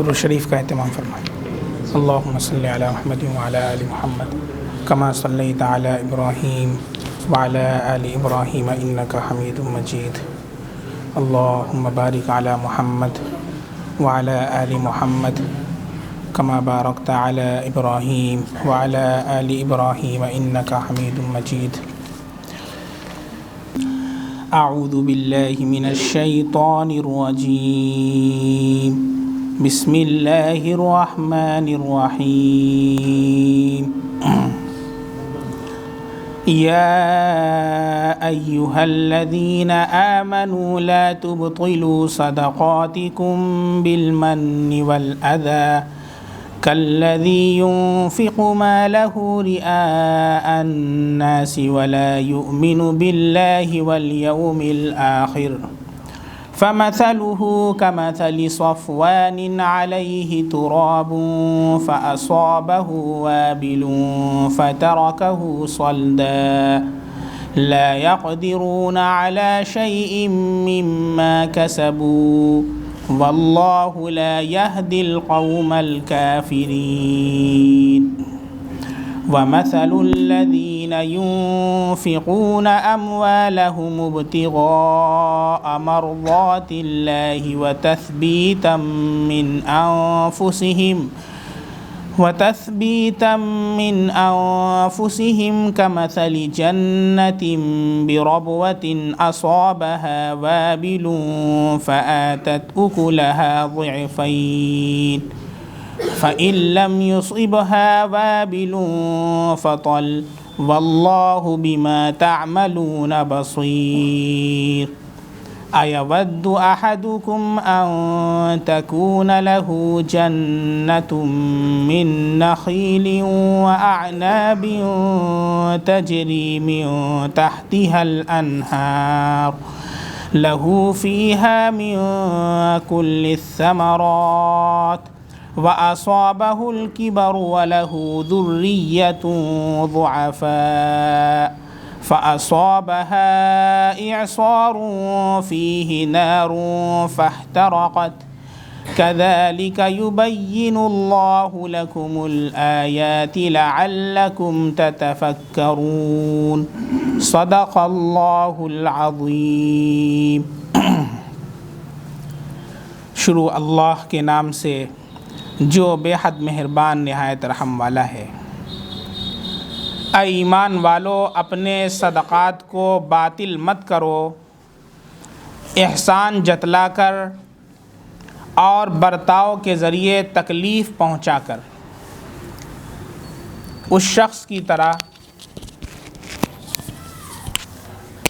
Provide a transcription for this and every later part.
درود شریف کا اہتمام فرمائیں۔ اللہم صلی علی محمد وعلی آل محمد کما صلیت علی ابراہیم وعلی آل ابراہیم انک حمید مجید۔ اللہم بارک علی محمد وعلی آل محمد کما بارکت علی ابراہیم وعلی آل ابراہیم انک حمید مجید۔ اعوذ باللہ من الشیطان الرجیم، بسم اللہ الرحمن الرحیم۔ یا ایہا الذین آمنوا لا تبطلوا صدقاتکم بالمن والأذى كالذي ينفق ماله رئاء الناس ولا يؤمن بالله واليوم الآخر فمثله كمثل صفوان عليه تراب فأصابه وابل فتركه صلدا لا يقدرون على شيء مما كسبوا واللہ لا يهدي القوم الكافرین۔ ومثل الذین ينفقون اموالهم ابتغاء مرضات اللہ وتثبیتا من انفسهم كمثل جنة بربوة اصابها وابل فآتت اکلها ضعفین فإن لم يصبها وابل فطل واللہ بما تعملون بصیر۔ أَيَوَدُّ أَحَدُكُمْ أَن تَكُونَ لَهُ جَنَّةٌ مِّن نَّخِيلٍ وَأَعْنَابٍ تَجْرِي مِن تَحْتِهَا الْأَنْهَارُ لَهُ فِيهَا مِن كُلِّ الثَّمَرَاتِ وَأَصَابَهُ الْكِبَرُ وَلَهُ ذُرِّيَّةٌ ضُعَفَاءُ فأصابها إعصار فيه نار فاحترقت كذلك يبين الله لكم الآيات لعلكم تتفكرون۔ صدق اللہ العظیم۔ شروع اللہ کے نام سے جو بے حد مہربان نہایت رحم والا ہے۔ اے ایمان والو، اپنے صدقات کو باطل مت کرو، احسان جتلا کر اور برتاؤ کے ذریعے تکلیف پہنچا کر، اس شخص کی طرح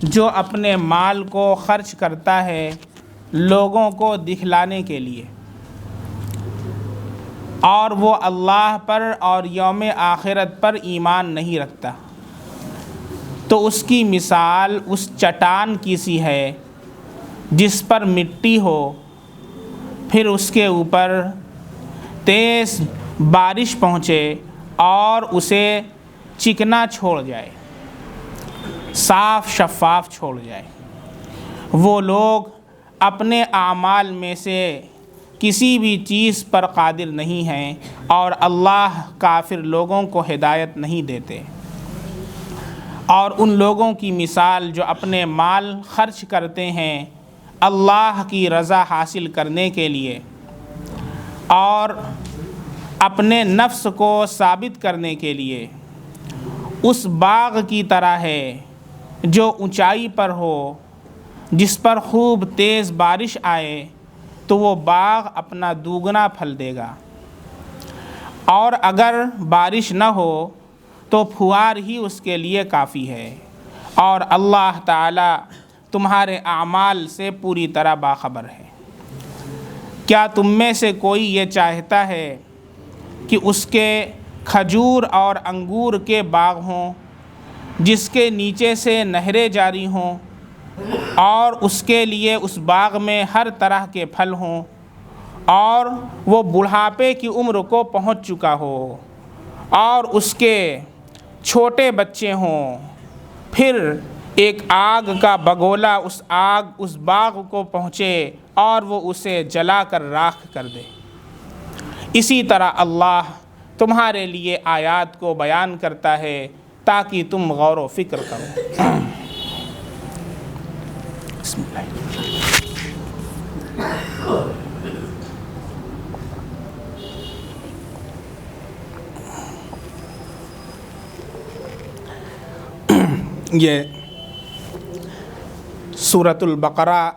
جو اپنے مال کو خرچ کرتا ہے لوگوں کو دکھلانے کے لیے، اور وہ اللہ پر اور یوم آخرت پر ایمان نہیں رکھتا، تو اس کی مثال اس چٹان کی سی ہے جس پر مٹی ہو، پھر اس کے اوپر تیز بارش پہنچے اور اسے چکنا چھوڑ جائے، صاف شفاف چھوڑ جائے۔ وہ لوگ اپنے اعمال میں سے کسی بھی چیز پر قادر نہیں ہیں، اور اللہ کافر لوگوں کو ہدایت نہیں دیتے۔ اور ان لوگوں کی مثال جو اپنے مال خرچ کرتے ہیں اللہ کی رضا حاصل کرنے کے لیے اور اپنے نفس کو ثابت کرنے کے لیے، اس باغ کی طرح ہے جو اونچائی پر ہو، جس پر خوب تیز بارش آئے تو وہ باغ اپنا دوگنا پھل دے گا، اور اگر بارش نہ ہو تو پھوار ہی اس کے لیے کافی ہے، اور اللہ تعالی تمہارے اعمال سے پوری طرح باخبر ہے۔ کیا تم میں سے کوئی یہ چاہتا ہے کہ اس کے کھجور اور انگور کے باغ ہوں جس کے نیچے سے نہریں جاری ہوں، اور اس کے لیے اس باغ میں ہر طرح کے پھل ہوں، اور وہ بڑھاپے کی عمر کو پہنچ چکا ہو، اور اس کے چھوٹے بچے ہوں، پھر ایک آگ کا بگولا اس باغ کو پہنچے اور وہ اسے جلا کر راکھ کر دے؟ اسی طرح اللہ تمہارے لیے آیات کو بیان کرتا ہے تاکہ تم غور و فکر کرو۔ بسم اللہ۔ یہ سورۃ البقرہ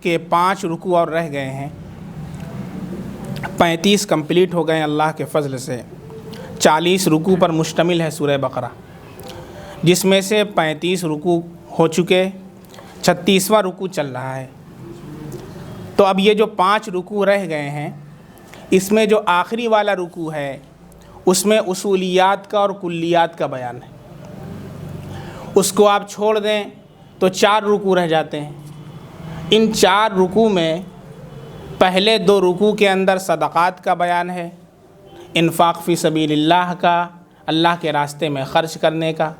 کے 5 رکوع اور رہ گئے ہیں، 35 کمپلیٹ ہو گئے ہیں اللہ کے فضل سے۔ 40 رکوع پر مشتمل ہے سورہ بقرہ، جس میں سے 35 رکوع ہو چکے، 36واں رکوع چل رہا ہے۔ تو اب یہ جو 5 رکوع رہ گئے ہیں، اس میں جو آخری والا رکوع ہے اس میں اصولیات کا اور کلیات کا بیان ہے۔ اس کو آپ چھوڑ دیں تو 4 رکوع رہ جاتے ہیں۔ ان 4 رکوع میں پہلے 2 رکوع کے اندر صدقات کا بیان ہے، انفاق فی سبیل اللہ کا، اللہ کے راستے میں خرچ کرنے کا،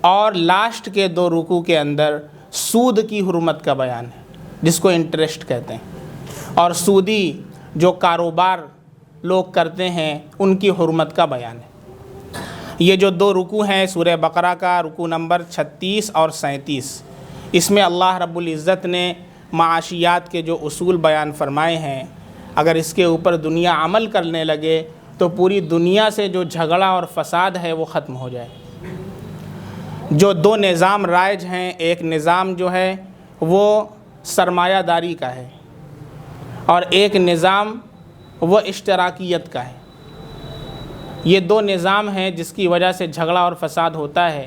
اور لاسٹ کے 2 رکوع کے اندر سود کی حرمت کا بیان ہے، جس کو انٹرسٹ کہتے ہیں، اور سودی جو کاروبار لوگ کرتے ہیں ان کی حرمت کا بیان ہے۔ یہ جو 2 رکوع ہیں سورہ بقرہ کا، رکوع نمبر 36 اور 37، اس میں اللہ رب العزت نے معاشیات کے جو اصول بیان فرمائے ہیں، اگر اس کے اوپر دنیا عمل کرنے لگے تو پوری دنیا سے جو جھگڑا اور فساد ہے وہ ختم ہو جائے۔ جو 2 نظام رائج ہیں، ایک نظام جو ہے وہ سرمایہ داری کا ہے اور ایک نظام وہ اشتراکیت کا ہے۔ یہ 2 نظام ہیں جس کی وجہ سے جھگڑا اور فساد ہوتا ہے،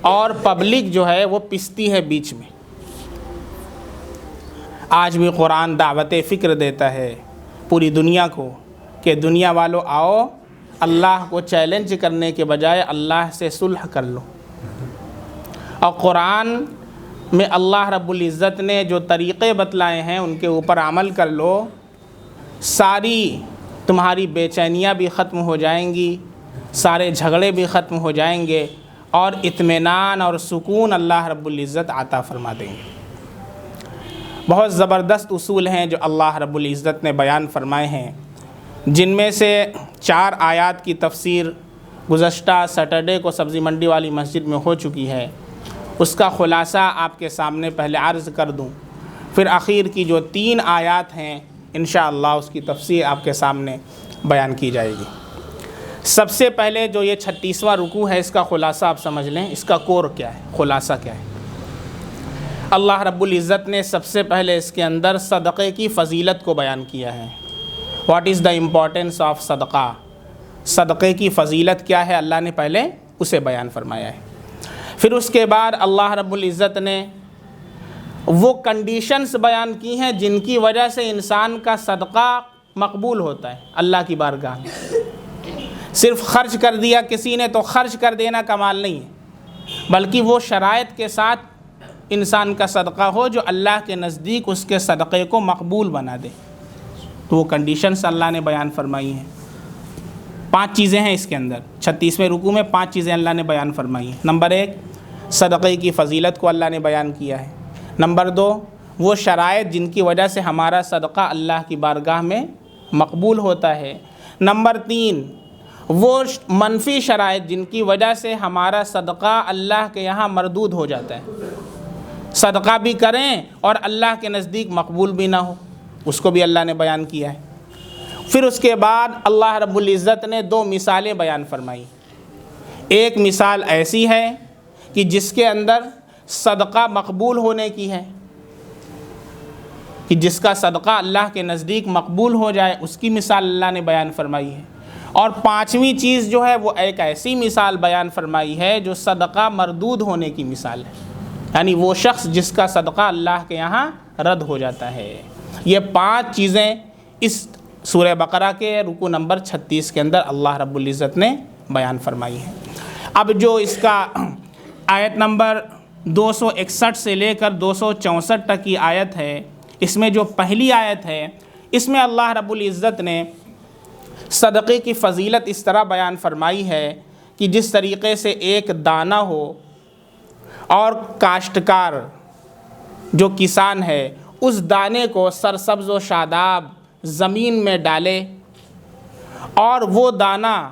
اور پبلک جو ہے وہ پستی ہے بیچ میں۔ آج بھی قرآن دعوت فکر دیتا ہے پوری دنیا کو کہ دنیا والو آؤ، اللہ کو چیلنج کرنے کے بجائے اللہ سے صلح کر لو۔ اور قرآن میں اللہ رب العزت نے جو طریقے بتلائے ہیں ان کے اوپر عمل کر لو، ساری تمہاری بے چینیاں بھی ختم ہو جائیں گی، سارے جھگڑے بھی ختم ہو جائیں گے، اور اطمینان اور سکون اللہ رب العزت عطا فرما دیں گے۔ بہت زبردست اصول ہیں جو اللہ رب العزت نے بیان فرمائے ہیں، جن میں سے 4 آیات کی تفسیر گزشتہ سیٹرڈے کو سبزی منڈی والی مسجد میں ہو چکی ہے۔ اس کا خلاصہ آپ کے سامنے پہلے عرض کر دوں، پھر اخیر کی جو 3 آیات ہیں انشاءاللہ اس کی تفسیر آپ کے سامنے بیان کی جائے گی۔ سب سے پہلے جو یہ 36واں رکوع ہے، اس کا خلاصہ آپ سمجھ لیں، اس کا کور کیا ہے، خلاصہ کیا ہے۔ اللہ رب العزت نے سب سے پہلے اس کے اندر صدقے کی فضیلت کو بیان کیا ہے۔ What is the importance of صدقہ، صدقے کی فضیلت کیا ہے، اللہ نے پہلے اسے بیان فرمایا ہے۔ پھر اس کے بعد اللہ رب العزت نے وہ کنڈیشنز بیان کی ہیں جن کی وجہ سے انسان کا صدقہ مقبول ہوتا ہے اللہ کی بارگاہ میں۔ صرف خرچ کر دیا کسی نے تو خرچ کر دینا کمال نہیں ہے، بلکہ وہ شرائط کے ساتھ انسان کا صدقہ ہو جو اللہ کے نزدیک اس کے صدقے کو مقبول بنا دے۔ تو وہ کنڈیشنز اللہ نے بیان فرمائی ہیں۔ 5 چیزیں ہیں اس کے اندر، 36ویں رکوع میں 5 چیزیں اللہ نے بیان فرمائی ہیں۔ نمبر 1، صدقے کی فضیلت کو اللہ نے بیان کیا ہے۔ نمبر 2، وہ شرائط جن کی وجہ سے ہمارا صدقہ اللہ کی بارگاہ میں مقبول ہوتا ہے۔ نمبر 3، وہ منفی شرائط جن کی وجہ سے ہمارا صدقہ اللہ کے یہاں مردود ہو جاتا ہے، صدقہ بھی کریں اور اللہ کے نزدیک مقبول بھی نہ ہو، اس کو بھی اللہ نے بیان کیا ہے۔ پھر اس کے بعد اللہ رب العزت نے 2 مثالیں بیان فرمائی۔ ایک مثال ایسی ہے کہ جس کے اندر صدقہ مقبول ہونے کی ہے، کہ جس کا صدقہ اللہ کے نزدیک مقبول ہو جائے، اس کی مثال اللہ نے بیان فرمائی ہے۔ اور 5ویں چیز جو ہے وہ ایک ایسی مثال بیان فرمائی ہے جو صدقہ مردود ہونے کی مثال ہے، یعنی وہ شخص جس کا صدقہ اللہ کے یہاں رد ہو جاتا ہے۔ یہ 5 چیزیں اس سورہ بقرہ کے رکوع نمبر 36 کے اندر اللہ رب العزت نے بیان فرمائی ہے۔ اب جو اس کا آیت نمبر 261 سے لے کر 264 تک کی آیت ہے، اس میں جو پہلی آیت ہے، اس میں اللہ رب العزت نے صدقے کی فضیلت اس طرح بیان فرمائی ہے کہ جس طریقے سے ایک دانہ ہو اور کاشتکار جو کسان ہے اس دانے کو سرسبز و شاداب زمین میں ڈالے اور وہ دانہ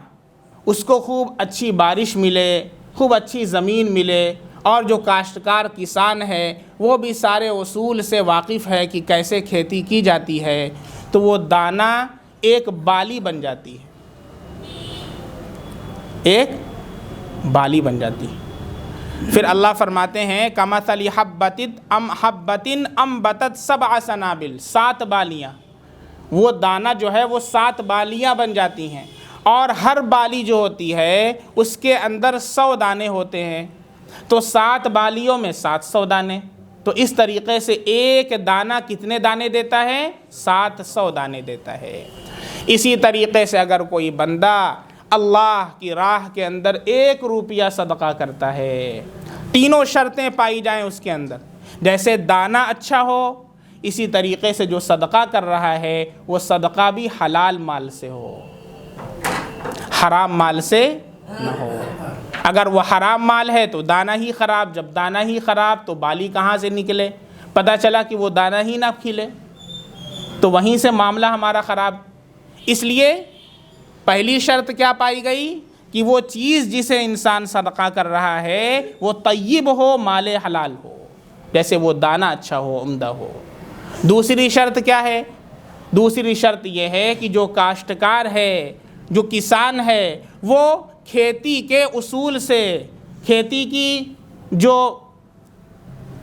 اس کو خوب اچھی بارش ملے، خوب اچھی زمین ملے، اور جو کاشتکار کسان ہے وہ بھی سارے اصول سے واقف ہے کہ کیسے کھیتی کی جاتی ہے، تو وہ دانہ ایک بالی بن جاتی ہے، ایک بالی بن جاتی ہے۔ پھر اللہ فرماتے ہیں کمثل حبۃ انبتت سبع سنابل، 7 بالیاں، وہ دانہ جو ہے وہ 7 بالیاں بن جاتی ہیں، اور ہر بالی جو ہوتی ہے اس کے اندر 100 دانے ہوتے ہیں، تو 7 بالیوں میں 700 دانے، تو اس طریقے سے ایک دانہ کتنے دانے دیتا ہے؟ 700 دانے دیتا ہے۔ اسی طریقے سے اگر کوئی بندہ اللہ کی راہ کے اندر 1 روپیہ صدقہ کرتا ہے، تینوں شرطیں پائی جائیں اس کے اندر، جیسے دانہ اچھا ہو، اسی طریقے سے جو صدقہ کر رہا ہے وہ صدقہ بھی حلال مال سے ہو، حرام مال سے نہ ہو۔ اگر وہ حرام مال ہے تو دانہ ہی خراب، جب دانہ ہی خراب تو بالی کہاں سے نکلے؟ پتہ چلا کہ وہ دانہ ہی نہ کھلے، تو وہیں سے معاملہ ہمارا خراب۔ اس لیے پہلی شرط کیا پائی گئی کہ وہ چیز جسے انسان صدقہ کر رہا ہے وہ طیب ہو، مال حلال ہو، جیسے وہ دانہ اچھا ہو، عمدہ ہو۔ دوسری شرط کیا ہے؟ دوسری شرط یہ ہے کہ جو کاشتکار ہے، جو کسان ہے، وہ کھیتی کے اصول سے، کھیتی کی جو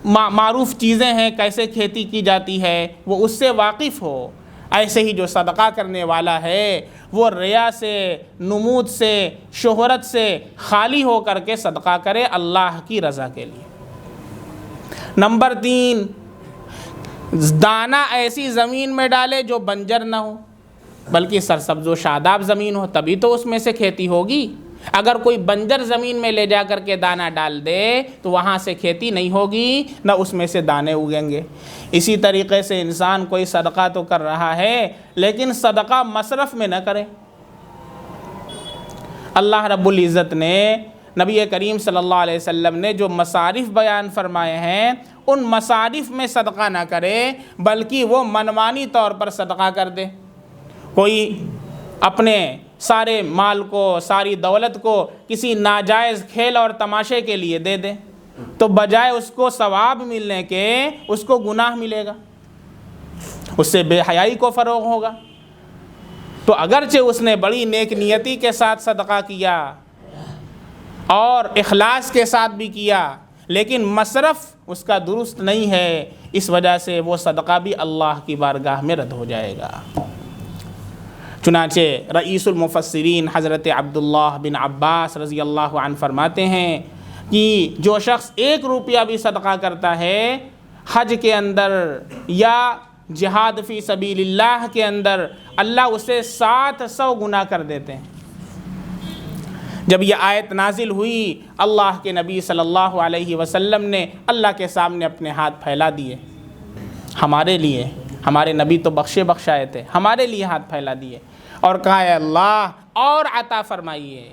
معروف چیزیں ہیں کیسے کھیتی کی جاتی ہے وہ اس سے واقف ہو۔ ایسے ہی جو صدقہ کرنے والا ہے وہ ریا سے، نمود سے، شہرت سے خالی ہو کر کے صدقہ کرے اللہ کی رضا کے لیے۔ نمبر 3، دانہ ایسی زمین میں ڈالے جو بنجر نہ ہو، بلکہ سرسبز و شاداب زمین ہو، تبھی تو اس میں سے کھیتی ہوگی۔ اگر کوئی بنجر زمین میں لے جا کر کے دانہ ڈال دے تو وہاں سے کھیتی نہیں ہوگی، نہ اس میں سے دانے اگیں گے۔ اسی طریقے سے انسان کوئی صدقہ تو کر رہا ہے لیکن صدقہ مصرف میں نہ کرے۔ اللہ رب العزت نے، نبی کریم صلی اللہ علیہ وسلم نے جو مصارف بیان فرمائے ہیں ان مصارف میں صدقہ نہ کرے، بلکہ وہ منمانی طور پر صدقہ کر دے۔ کوئی اپنے سارے مال کو، ساری دولت کو کسی ناجائز کھیل اور تماشے کے لیے دے دے تو بجائے اس کو ثواب ملنے کے اس کو گناہ ملے گا، اس سے بے حیائی کو فروغ ہوگا۔ تو اگرچہ اس نے بڑی نیک نیتی کے ساتھ صدقہ کیا اور اخلاص کے ساتھ بھی کیا، لیکن مصرف اس کا درست نہیں ہے، اس وجہ سے وہ صدقہ بھی اللہ کی بارگاہ میں رد ہو جائے گا۔ چنانچہ رئیس المفسرین حضرت عبداللہ بن عباس رضی اللہ عنہ فرماتے ہیں کہ جو شخص 1 روپیہ بھی صدقہ کرتا ہے حج کے اندر یا جہاد فی سبیل اللہ کے اندر، اللہ اسے 700 گنا کر دیتے ہیں۔ جب یہ آیت نازل ہوئی، اللہ کے نبی صلی اللہ علیہ وسلم نے اللہ کے سامنے اپنے ہاتھ پھیلا دیے، ہمارے لیے، ہمارے نبی تو بخشائے تھے، ہمارے لیے ہاتھ پھیلا دیے اور کہا اے اللہ اور عطا فرمائیے،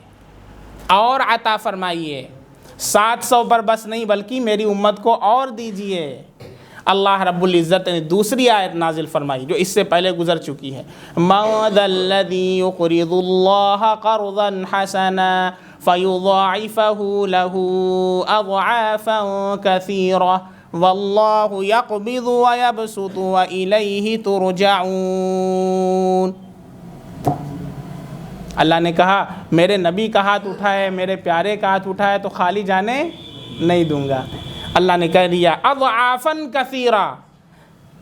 اور عطا فرمائیے، 700 پر بس نہیں بلکہ میری امت کو اور دیجئے۔ اللہ رب العزت نے دوسری آیت نازل فرمائی جو اس سے پہلے گزر چکی ہے، مَن ذَا الَّذِي يُقْرِضُ اللَّهَ قَرْضًا حَسَنًا فَيُضَاعِفَهُ لَهُ أَضْعَافًا كَثِيرَةً وَاللَّهُ يَقْبِضُ وَيَبْسُطُ وَإِلَيْهِ تُرْجَعُونَ۔ اللہ نے کہا میرے نبی کا ہاتھ اٹھائے، میرے پیارے کا ہاتھ اٹھائے تو خالی جانے نہیں دوں گا۔ اللہ نے کہہ دیا اضعافاً کثیرا،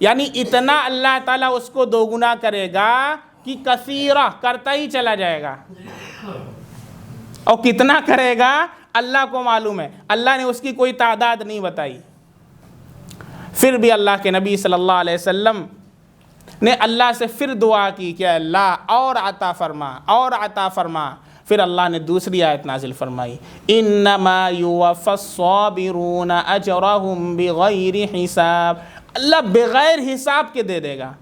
یعنی اتنا اللہ تعالیٰ اس کو دوگنا کرے گا کہ کثیرہ کرتا ہی چلا جائے گا، اور کتنا کرے گا اللہ کو معلوم ہے، اللہ نے اس کی کوئی تعداد نہیں بتائی۔ پھر بھی اللہ کے نبی صلی اللہ علیہ وسلم نے اللہ سے پھر دعا کی کہ اللہ اور عطا فرما، اور عطا فرما۔ پھر اللہ نے دوسری آیت نازل فرمائی، انما یوفی الصابرون اجرہم بغیر حساب، اللہ بغیر حساب کے دے دے گا۔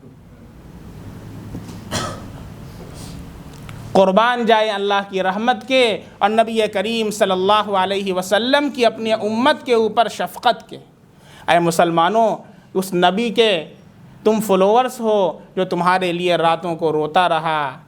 قربان جائے اللہ کی رحمت کے اور نبی کریم صلی اللہ علیہ وسلم کی اپنی امت کے اوپر شفقت کے۔ اے مسلمانوں، اس نبی کے تم فالوورز ہو جو تمہارے لیے راتوں کو روتا رہا،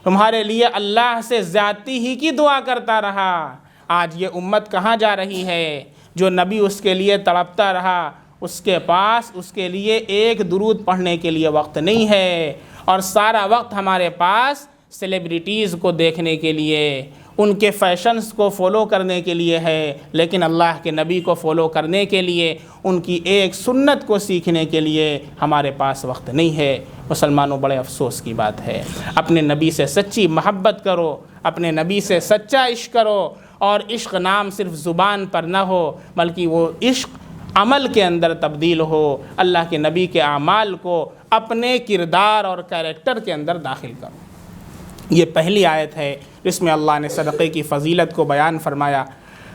تمہارے لیے اللہ سے زیادتی ہی کی دعا کرتا رہا۔ آج یہ امت کہاں جا رہی ہے؟ جو نبی اس کے لیے تڑپتا رہا، اس کے پاس اس کے لیے ایک درود پڑھنے کے لیے وقت نہیں ہے، اور سارا وقت ہمارے پاس سیلیبریٹیز کو دیکھنے کے لیے، ان کے فیشنز کو فالو کرنے کے لیے ہے، لیکن اللہ کے نبی کو فالو کرنے کے لیے، ان کی ایک سنت کو سیکھنے کے لیے ہمارے پاس وقت نہیں ہے۔ مسلمانوں، بڑے افسوس کی بات ہے۔ اپنے نبی سے سچی محبت کرو، اپنے نبی سے سچا عشق کرو، اور عشق نام صرف زبان پر نہ ہو بلکہ وہ عشق عمل کے اندر تبدیل ہو۔ اللہ کے نبی کے اعمال کو اپنے کردار اور کیریکٹر کے اندر داخل کرو۔ یہ پہلی آیت ہے جس میں اللہ نے صدقے کی فضیلت کو بیان فرمایا۔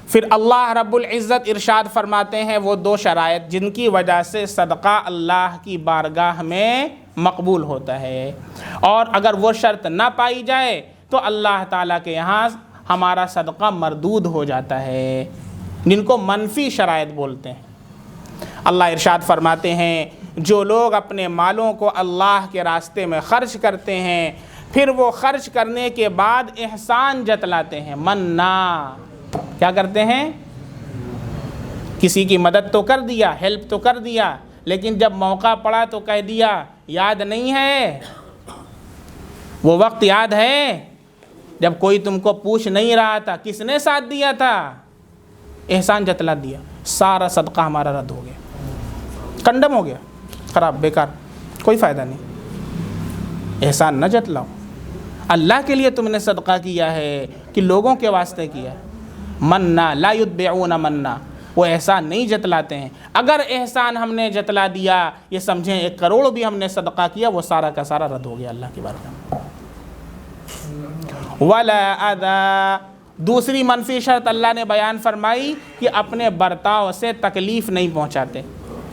پھر اللہ رب العزت ارشاد فرماتے ہیں وہ دو شرائط جن کی وجہ سے صدقہ اللہ کی بارگاہ میں مقبول ہوتا ہے، اور اگر وہ شرط نہ پائی جائے تو اللہ تعالیٰ کے یہاں ہمارا صدقہ مردود ہو جاتا ہے، جن کو منفی شرائط بولتے ہیں۔ اللہ ارشاد فرماتے ہیں جو لوگ اپنے مالوں کو اللہ کے راستے میں خرچ کرتے ہیں، پھر وہ خرچ کرنے کے بعد احسان جتلاتے ہیں، مننا، کیا کرتے ہیں؟ کسی کی مدد تو کر دیا، ہیلپ تو کر دیا، لیکن جب موقع پڑا تو کہہ دیا یاد نہیں ہے؟ وہ وقت یاد ہے جب کوئی تم کو پوچھ نہیں رہا تھا، کس نے ساتھ دیا تھا؟ احسان جتلا دیا، سارا صدقہ ہمارا رد ہو گیا، کنڈم ہو گیا، خراب، بیکار، کوئی فائدہ نہیں۔ احسان نہ جتلاؤ، اللہ کے لیے تم نے صدقہ کیا ہے کہ لوگوں کے واسطے کیا ہے؟ مننا لا یتبعون مننا، وہ احسان نہیں جتلاتے ہیں۔ اگر احسان ہم نے جتلا دیا، یہ سمجھیں 1 کروڑ بھی ہم نے صدقہ کیا، وہ سارا کا سارا رد ہو گیا اللہ کی بارگاہ میں۔ ولا اذا، دوسری منفی شرط اللہ نے بیان فرمائی کہ اپنے برتاؤ سے تکلیف نہیں پہنچاتے۔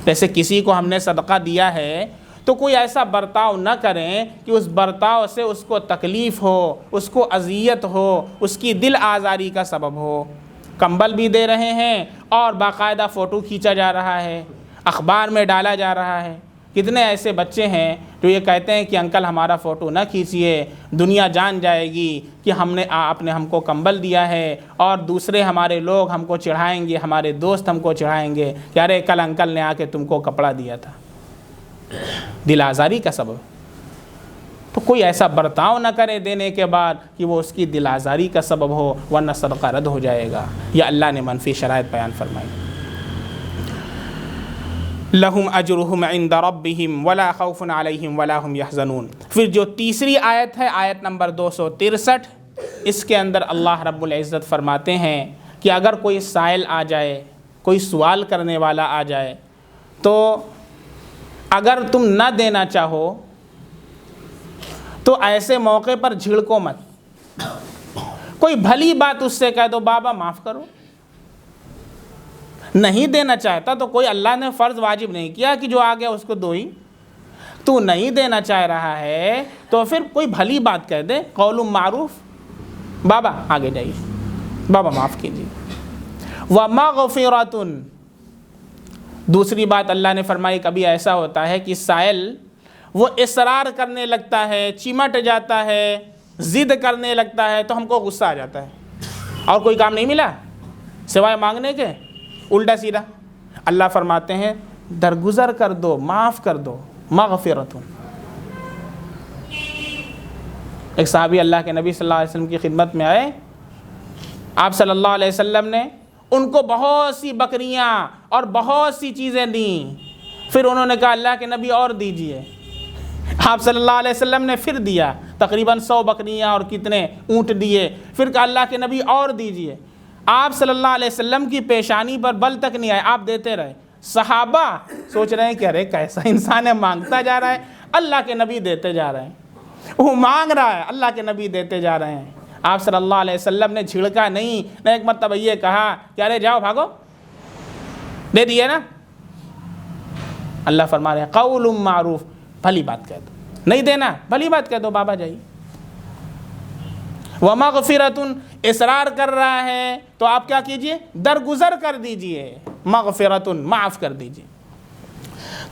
جیسے کسی کو ہم نے صدقہ دیا ہے تو کوئی ایسا برتاؤ نہ کریں کہ اس برتاؤ سے اس کو تکلیف ہو، اس کو اذیت ہو، اس کی دل آزاری کا سبب ہو۔ کمبل بھی دے رہے ہیں اور باقاعدہ فوٹو کھینچا جا رہا ہے، اخبار میں ڈالا جا رہا ہے۔ کتنے ایسے بچے ہیں جو یہ کہتے ہیں کہ انکل ہمارا فوٹو نہ کھینچیے، دنیا جان جائے گی کہ آپ نے ہم کو کمبل دیا ہے، اور دوسرے ہمارے لوگ ہم کو چڑھائیں گے، ہمارے دوست ہم کو چڑھائیں گے کہ ارے کل انکل نے آ کے تم کو کپڑا دیا تھا۔ دل آزاری کا سبب۔ تو کوئی ایسا برتاؤ نہ کرے دینے کے بعد کہ وہ اس کی دل آزاری کا سبب ہو، ورنہ صدقہ رد ہو جائے گا۔ یہ اللہ نے منفی شرائط بیان فرمائی۔ لہم اجرہم عند ربہم ولا خوف علیہم ولا ہم یحزنون۔ پھر جو تیسری آیت ہے، آیت نمبر 263، اس کے اندر اللہ رب العزت فرماتے ہیں کہ اگر کوئی سائل آ جائے، کوئی سوال کرنے والا آ جائے، تو اگر تم نہ دینا چاہو تو ایسے موقع پر جھڑکو مت، کوئی بھلی بات اس سے کہہ دو، بابا معاف کرو۔ نہیں دینا چاہتا تو کوئی اللہ نے فرض واجب نہیں کیا کہ جو آ گیا اس کو دو ہی۔ تو نہیں دینا چاہ رہا ہے تو پھر کوئی بھلی بات کہہ دے، قول معروف، بابا آگے جائیے، بابا معاف کیجیے۔ وَمَغْفِرَةٌ، دوسری بات اللہ نے فرمائی کبھی ایسا ہوتا ہے کہ سائل وہ اصرار کرنے لگتا ہے، چمٹ جاتا ہے، ضد کرنے لگتا ہے، تو ہم کو غصہ آ جاتا ہے، اور کوئی کام نہیں ملا سوائے مانگنے کے، الٹا سیدھا۔ اللہ فرماتے ہیں درگزر کر دو، معاف کر دو، مغفرۃ۔ ایک صحابی اللہ کے نبی صلی اللہ علیہ وسلم کی خدمت میں آئے، آپ صلی اللہ علیہ وسلم نے ان کو بہت سی بکریاں اور بہت سی چیزیں دیں۔ پھر انہوں نے کہا اللہ کے نبی اور دیجئے۔ آپ صلی اللہ علیہ وسلم نے پھر دیا، تقریباً 100 بکریاں اور کتنے اونٹ دیے۔ پھر کہا اللہ کے نبی اور دیجئے۔ آپ صلی اللہ علیہ وسلم کی پیشانی پر بل تک نہیں آئے، آپ دیتے رہے۔ صحابہ سوچ رہے ہیں کہ ارے کیسا انسان ہے، مانگتا جا رہا ہے، اللہ کے نبی دیتے جا رہے ہیں، وہ مانگ رہا ہے، اللہ کے نبی دیتے جا رہے ہیں۔ آپ صلی اللہ علیہ وسلم نے جھڑکا نہیں، نہ ایک مرتبہ یہ کہا کہ ارے جاؤ بھاگو، دے دیے نا۔ اللہ فرما رہے ہیں قول معروف، بھلی بات کہہ دو، نہیں دینا بھلی بات کہہ دو، بابا جائیے۔ ومغفرۃ، اصرار کر رہا ہے تو آپ کیا کیجئے، درگزر کر دیجئے، مغفرۃ، معاف کر دیجئے۔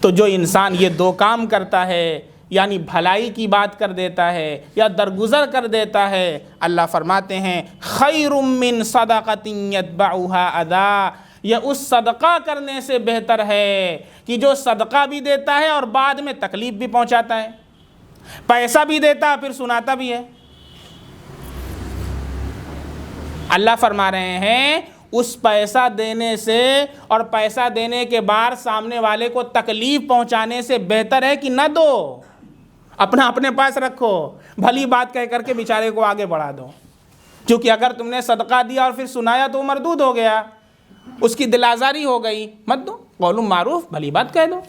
تو جو انسان یہ دو کام کرتا ہے، یعنی بھلائی کی بات کر دیتا ہے یا درگزر کر دیتا ہے، اللہ فرماتے ہیں خیر من صدقۃ یتبعها اذی، یہ اس صدقہ کرنے سے بہتر ہے کہ جو صدقہ بھی دیتا ہے اور بعد میں تکلیف بھی پہنچاتا ہے، پیسہ بھی دیتا ہے پھر سناتا بھی ہے۔ اللہ فرما رہے ہیں اس پیسہ دینے سے اور پیسہ دینے کے بعد سامنے والے کو تکلیف پہنچانے سے بہتر ہے کہ نہ دو، اپنے پاس رکھو، بھلی بات کہہ کر کے بیچارے کو آگے بڑھا دو، کیونکہ اگر تم نے صدقہ دیا اور پھر سنایا تو وہ مردود ہو گیا، اس کی دل آزاری ہو گئی، مت دو، قول معروف، بھلی بات کہہ دو۔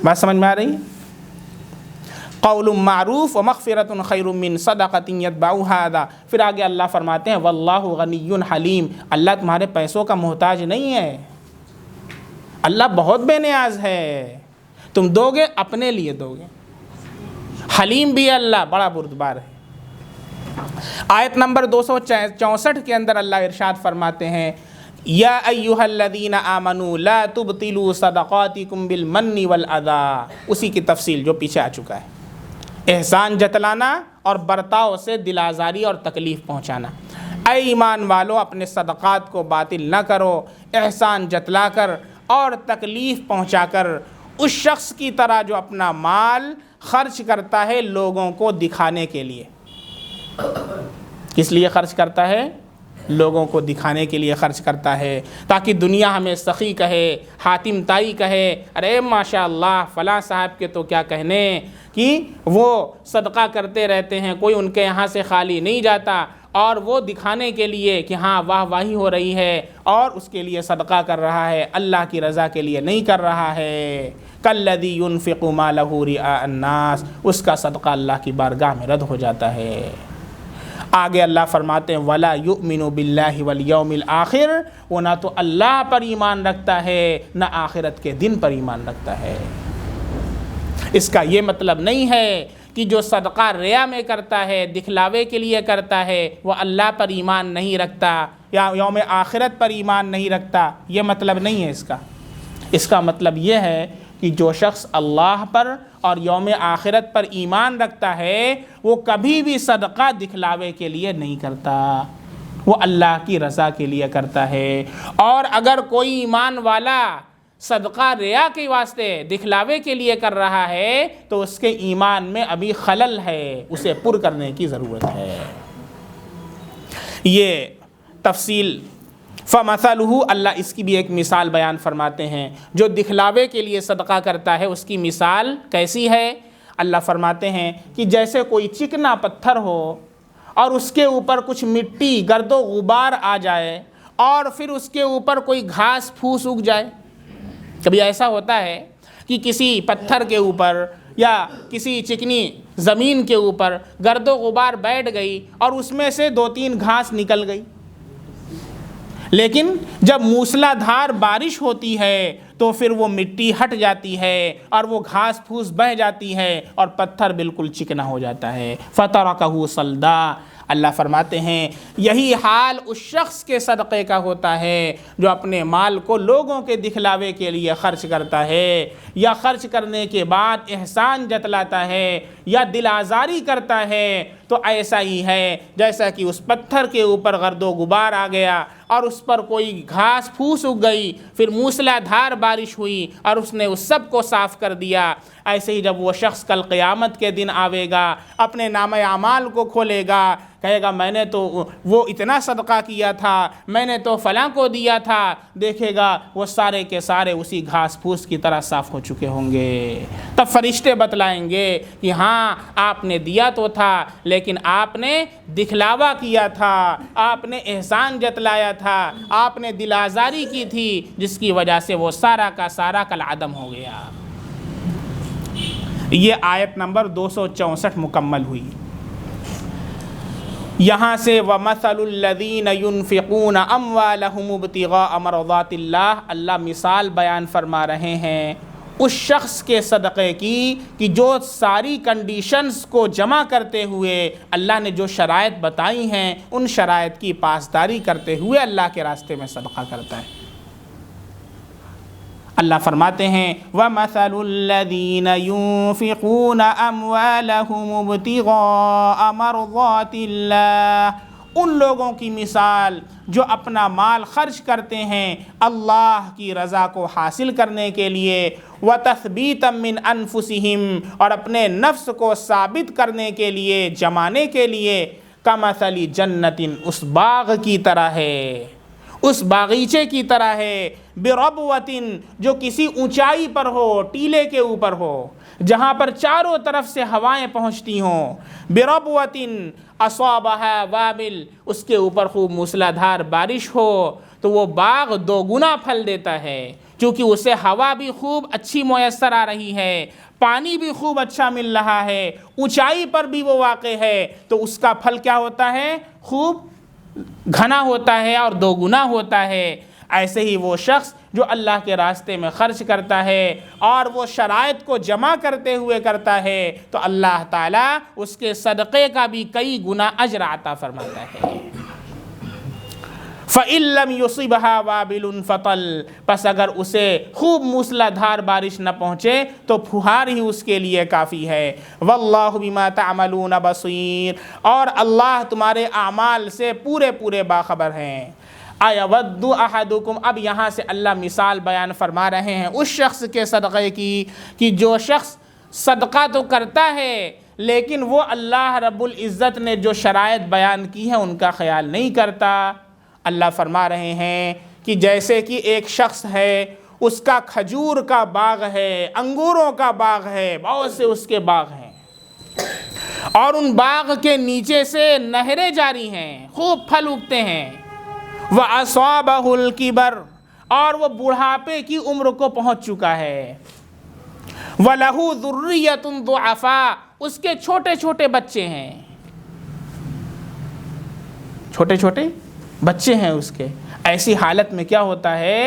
بات سمجھ میں آ رہی ہے؟ قول معروف و مغفرۃ خیر من صدقۃ یتبعها اذی۔ پھر آگے اللہ فرماتے ہیں واللہ غنی حلیم، اللہ تمہارے پیسوں کا محتاج نہیں ہے، اللہ بہت بے نیاز ہے، تم دو گے اپنے لیے دو گے، حلیم بھی اللہ بڑا بردبار ہے۔ آیت نمبر 264 کے اندر اللہ ارشاد فرماتے ہیں یا ایھا الذین آمنوا لا تبطلوا صدقاتکم بالمن والاذی، اسی کی تفصیل جو پیچھے آ چکا ہے، احسان جتلانا اور برتاؤ سے دل آزاری اور تکلیف پہنچانا۔ اے ایمان والو اپنے صدقات کو باطل نہ کرو، احسان جتلا کر اور تکلیف پہنچا کر، اس شخص کی طرح جو اپنا مال خرچ کرتا ہے لوگوں کو دکھانے کے لیے۔ کس لیے خرچ کرتا ہے؟ لوگوں کو دکھانے کے لیے خرچ کرتا ہے، تاکہ دنیا ہمیں سخی کہے، حاتم تائی کہے، ارے ماشاءاللہ فلاں صاحب کے تو کیا کہنے کہ وہ صدقہ کرتے رہتے ہیں، کوئی ان کے یہاں سے خالی نہیں جاتا، اور وہ دکھانے کے لیے کہ ہاں واہ واہی ہو رہی ہے اور اس کے لیے صدقہ کر رہا ہے، اللہ کی رضا کے لیے نہیں کر رہا ہے۔ کالذی ينفق مالہ رئاء الناس، اس کا صدقہ اللہ کی بارگاہ میں رد ہو جاتا ہے۔ آگے اللہ فرماتے ہیں وَلَا يُؤْمِنُ بِاللَّهِ وَالْيَوْمِ الْآخِرِ، وہ نہ تو اللہ پر ایمان رکھتا ہے نہ آخرت کے دن پر ایمان رکھتا ہے۔ اس کا یہ مطلب نہیں ہے کہ جو صدقہ ریا میں کرتا ہے، دکھلاوے کے لیے کرتا ہے، وہ اللہ پر ایمان نہیں رکھتا یا یوم آخرت پر ایمان نہیں رکھتا، یہ مطلب نہیں ہے اس کا۔ اس کا مطلب یہ ہے کہ جو شخص اللہ پر اور یوم آخرت پر ایمان رکھتا ہے وہ کبھی بھی صدقہ دکھلاوے کے لیے نہیں کرتا، وہ اللہ کی رضا کے لیے کرتا ہے۔ اور اگر کوئی ایمان والا صدقہ ریا کے واسطے دکھلاوے کے لیے کر رہا ہے تو اس کے ایمان میں ابھی خلل ہے، اسے پر کرنے کی ضرورت ہے۔ یہ تفصیل فَمَثَلُهُ، اللہ اس کی بھی ایک مثال بیان فرماتے ہیں، جو دکھلاوے کے لیے صدقہ کرتا ہے اس کی مثال کیسی ہے؟ اللہ فرماتے ہیں کہ جیسے کوئی چکنا پتھر ہو اور اس کے اوپر کچھ مٹی گرد و غبار آ جائے اور پھر اس کے اوپر کوئی گھاس پھوس اگ جائے۔ کبھی ایسا ہوتا ہے کہ کسی پتھر کے اوپر یا کسی چکنی زمین کے اوپر گرد و غبار بیٹھ گئی اور اس میں سے 2-3 گھاس نکل گئی، لیکن جب موسلا دھار بارش ہوتی ہے تو پھر وہ مٹی ہٹ جاتی ہے اور وہ گھاس پھوس بہہ جاتی ہے اور پتھر بالکل چکنا ہو جاتا ہے۔ فَتَرَكَهُ صَلْدًا، اللہ فرماتے ہیں یہی حال اس شخص کے صدقے کا ہوتا ہے جو اپنے مال کو لوگوں کے دکھلاوے کے لیے خرچ کرتا ہے، یا خرچ کرنے کے بعد احسان جتلاتا ہے یا دل آزاری کرتا ہے، تو ایسا ہی ہے جیسا کہ اس پتھر کے اوپر گرد و غبار آ گیا اور اس پر کوئی گھاس پھوس اگ گئی، پھر موسلا دھار بارش ہوئی اور اس نے اس سب کو صاف کر دیا۔ ایسے ہی جب وہ شخص کل قیامت کے دن آوے گا، اپنے نامہ اعمال کو کھولے گا، کہے گا میں نے تو وہ اتنا صدقہ کیا تھا، میں نے تو فلاں کو دیا تھا، دیکھے گا وہ سارے کے سارے اسی گھاس پھوس کی طرح صاف ہو چکے ہوں گے۔ تب فرشتے بتلائیں گے کہ ہاں آپ نے دیا تو تھا لیکن آپ نے دکھلاوا کیا تھا، آپ نے احسان جتلایا تھا، آپ نے دل آزاری کی تھی، جس کی وجہ سے وہ سارا کا سارا کالعدم ہو گیا۔ یہ آیت نمبر 264 مکمل ہوئی۔ یہاں سے وَمَثَلُ الَّذِينَ يُنْفِقُونَ أَمْوَالَهُمُ ابْتِغَاءَ مَرْضَاتِ اللَّهِ، اللہ مثال بیان فرما رہے ہیں اس شخص کے صدقے کی کہ جو ساری کنڈیشنز کو جمع کرتے ہوئے اللہ نے جو شرائط بتائی ہیں ان شرائط کی پاسداری کرتے ہوئے اللہ کے راستے میں صدقہ کرتا ہے۔ اللہ فرماتے ہیں وَمَثَلُ الَّذِينَ يُنفِقُونَ أَمْوَالَهُمُ ابْتِغَاءَ مَرْضَاتِ اللَّهِ، ان لوگوں کی مثال جو اپنا مال خرچ کرتے ہیں اللہ کی رضا کو حاصل کرنے کے لیے، وَتَثْبِيتًا مِّنْ أَنفُسِهِمْ، اور اپنے نفس کو ثابت کرنے کے لیے، جمانے کے لیے، کَمَثَلِ جَنَّةٍ، اس باغ کی طرح ہے، اس باغیچے کی طرح ہے، بربوتن، جو کسی اونچائی پر ہو، ٹیلے کے اوپر ہو، جہاں پر چاروں طرف سے ہوائیں پہنچتی ہوں، بربوتن اصابها وابل، اس کے اوپر خوب موسلادھار بارش ہو تو وہ باغ دو گنا پھل دیتا ہے، کیونکہ اسے ہوا بھی خوب اچھی میسر آ رہی ہے، پانی بھی خوب اچھا مل رہا ہے، اونچائی پر بھی وہ واقع ہے، تو اس کا پھل کیا ہوتا ہے؟ خوب گھنا ہوتا ہے اور دو گنا ہوتا ہے۔ ایسے ہی وہ شخص جو اللہ کے راستے میں خرچ کرتا ہے اور وہ شرائط کو جمع کرتے ہوئے کرتا ہے تو اللہ تعالیٰ اس کے صدقے کا بھی کئی گنا اجر عطا فرماتا ہے۔ فَإِن لَّمْ يُصِبْهَا وَابِلٌ فَطَلٌّ، پس اگر اسے خوب موسلادھار بارش نہ پہنچے تو پھوہار ہی اس کے لیے کافی ہے۔ وَاللَّهُ بِمَا تَعْمَلُونَ بَصِيرٌ، اور اللہ تمہارے اعمال سے پورے باخبر ہیں۔ اَيَوَدُّ أَحَدُكُمْ، اب یہاں سے اللہ مثال بیان فرما رہے ہیں اس شخص کے صدقے کی کہ جو شخص صدقہ تو کرتا ہے لیکن وہ اللہ رب العزت نے جو شرائط بیان کی ہیں ان کا خیال نہیں کرتا۔ اللہ فرما رہے ہیں کہ جیسے کہ ایک شخص ہے، اس کا کھجور کا باغ ہے، انگوروں کا باغ ہے، بہت سے اس کے باغ ہیں، اور ان باغ کے نیچے سے نہریں جاری ہیں، خوب پھل اگتے ہیں، وَأَصَابَهُ الْكِبَرُ، اور وہ بڑھاپے کی عمر کو پہنچ چکا ہے، وَلَهُ ذُرِّيَّةٌ ضُعَفَاءُ، اس کے چھوٹے بچے ہیں، چھوٹے بچے ہیں اس کے، ایسی حالت میں کیا ہوتا ہے؟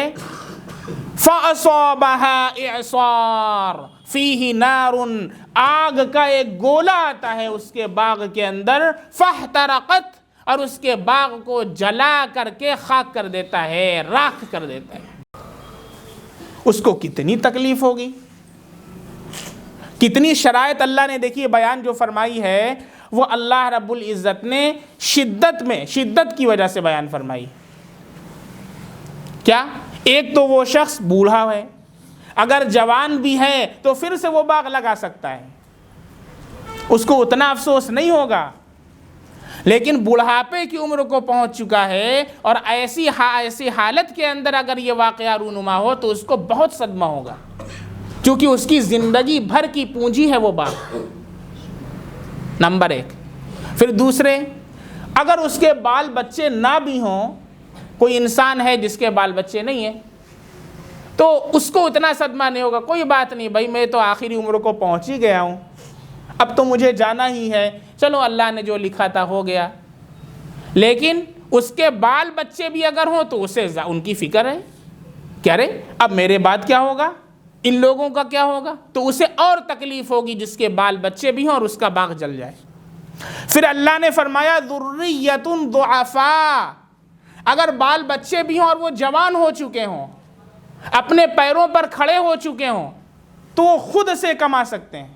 فَأَصَابَهَا إِعْصَارٌ فِيهِ نَارٌ، آگ کا ایک گولا آتا ہے اس کے باغ کے اندر، فَاحْتَرَقَتْ، اور اس کے باغ کو جلا کر کے خاک کر دیتا ہے، راکھ کر دیتا ہے۔ اس کو کتنی تکلیف ہوگی، کتنی شرائط اللہ نے دیکھیے بیان جو فرمائی ہے وہ اللہ رب العزت نے شدت کی وجہ سے بیان فرمائی۔ کیا؟ ایک تو وہ شخص بوڑھا ہے، اگر جوان بھی ہے تو پھر سے وہ باغ لگا سکتا ہے، اس کو اتنا افسوس نہیں ہوگا، لیکن بڑھاپے کی عمر کو پہنچ چکا ہے اور ایسی حالت کے اندر اگر یہ واقعہ رونما ہو تو اس کو بہت صدمہ ہوگا، کیونکہ اس کی زندگی بھر کی پونجی ہے وہ باغ، نمبر ایک۔ پھر دوسرے، اگر اس کے بال بچے نہ بھی ہوں، کوئی انسان ہے جس کے بال بچے نہیں ہیں تو اس کو اتنا صدمہ نہیں ہوگا، کوئی بات نہیں بھائی، میں تو آخری عمر کو پہنچ ہی گیا ہوں، اب تو مجھے جانا ہی ہے، چلو اللہ نے جو لکھا تھا ہو گیا۔ لیکن اس کے بال بچے بھی اگر ہوں تو اسے ان کی فکر ہے کہ ارے اب میرے بعد کیا ہوگا، ان لوگوں کا کیا ہوگا، تو اسے اور تکلیف ہوگی جس کے بال بچے بھی ہوں اور اس کا باغ جل جائے۔ پھر اللہ نے فرمایا ذُرِّيَّةٌ ضُعَفَاءُ، اگر بال بچے بھی ہوں اور وہ جوان ہو چکے ہوں، اپنے پیروں پر کھڑے ہو چکے ہوں، تو وہ خود سے کما سکتے ہیں،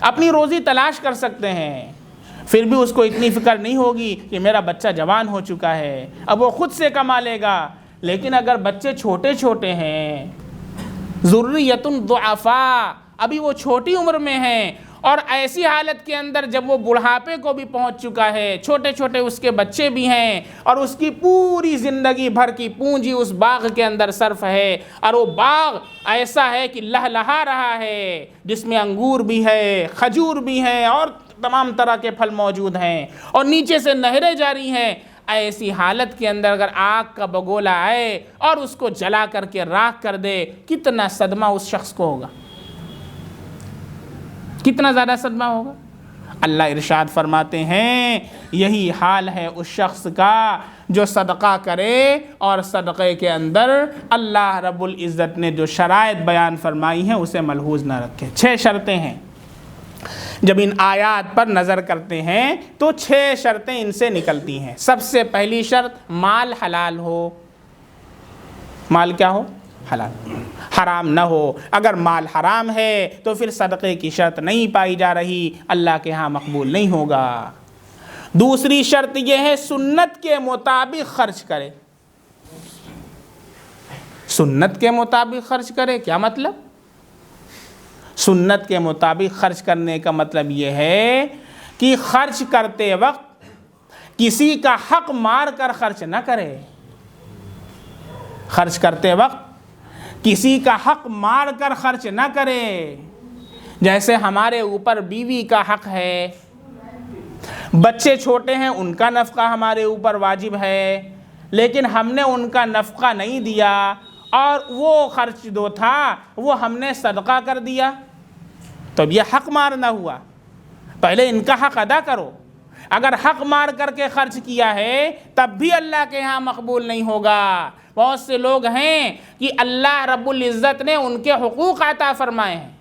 اپنی روزی تلاش کر سکتے ہیں، پھر بھی اس کو اتنی فکر نہیں ہوگی کہ میرا بچہ جوان ہو چکا ہے، اب وہ خود سے کما لے گا۔ لیکن اگر بچے چھوٹے ہیں، ذُرِّيَّةٌ ضُعَفَاءُ، ابھی وہ چھوٹی عمر میں ہیں، اور ایسی حالت کے اندر جب وہ بڑھاپے کو بھی پہنچ چکا ہے، چھوٹے اس کے بچے بھی ہیں، اور اس کی پوری زندگی بھر کی پونجی اس باغ کے اندر صرف ہے، اور وہ باغ ایسا ہے کہ لہلہا رہا ہے، جس میں انگور بھی ہے، کھجور بھی ہے، اور تمام طرح کے پھل موجود ہیں، اور نیچے سے نہریں جاری ہیں۔ ایسی حالت کے اندر اگر آگ کا بگولا آئے اور اس کو جلا کر کے راکھ کر دے، کتنا صدمہ اس شخص کو ہوگا، کتنا زیادہ صدمہ ہوگا۔ اللہ ارشاد فرماتے ہیں یہی حال ہے اس شخص کا جو صدقہ کرے اور صدقے کے اندر اللہ رب العزت نے جو شرائط بیان فرمائی ہیں اسے ملحوظ نہ رکھے۔ 6 شرطیں ہیں، جب ان آیات پر نظر کرتے ہیں تو 6 شرطیں ان سے نکلتی ہیں۔ سب سے پہلی شرط، مال حلال ہو۔ مال کیا ہو؟ حلال حرام نہ ہو. اگر مال حرام ہے تو پھر صدقے کی شرط نہیں پائی جا رہی, اللہ کے ہاں مقبول نہیں ہوگا. دوسری شرط یہ ہے سنت کے مطابق خرچ کرے. سنت کے مطابق خرچ کرے کیا مطلب؟ سنت کے مطابق خرچ کرنے کا مطلب یہ ہے کہ خرچ کرتے وقت کسی کا حق مار کر خرچ نہ کرے. خرچ کرتے وقت کسی کا حق مار کر خرچ نہ کرے. جیسے ہمارے اوپر بیوی کا حق ہے, بچے چھوٹے ہیں, ان کا نفقہ ہمارے اوپر واجب ہے, لیکن ہم نے ان کا نفقہ نہیں دیا اور وہ خرچ جو تھا وہ ہم نے صدقہ کر دیا, تو اب یہ حق مارنا ہوا. پہلے ان کا حق ادا کرو. اگر حق مار کر کے خرچ کیا ہے تب بھی اللہ کے ہاں مقبول نہیں ہوگا. بہت سے لوگ ہیں کہ اللہ رب العزت نے ان کے حقوق عطا فرمائے ہیں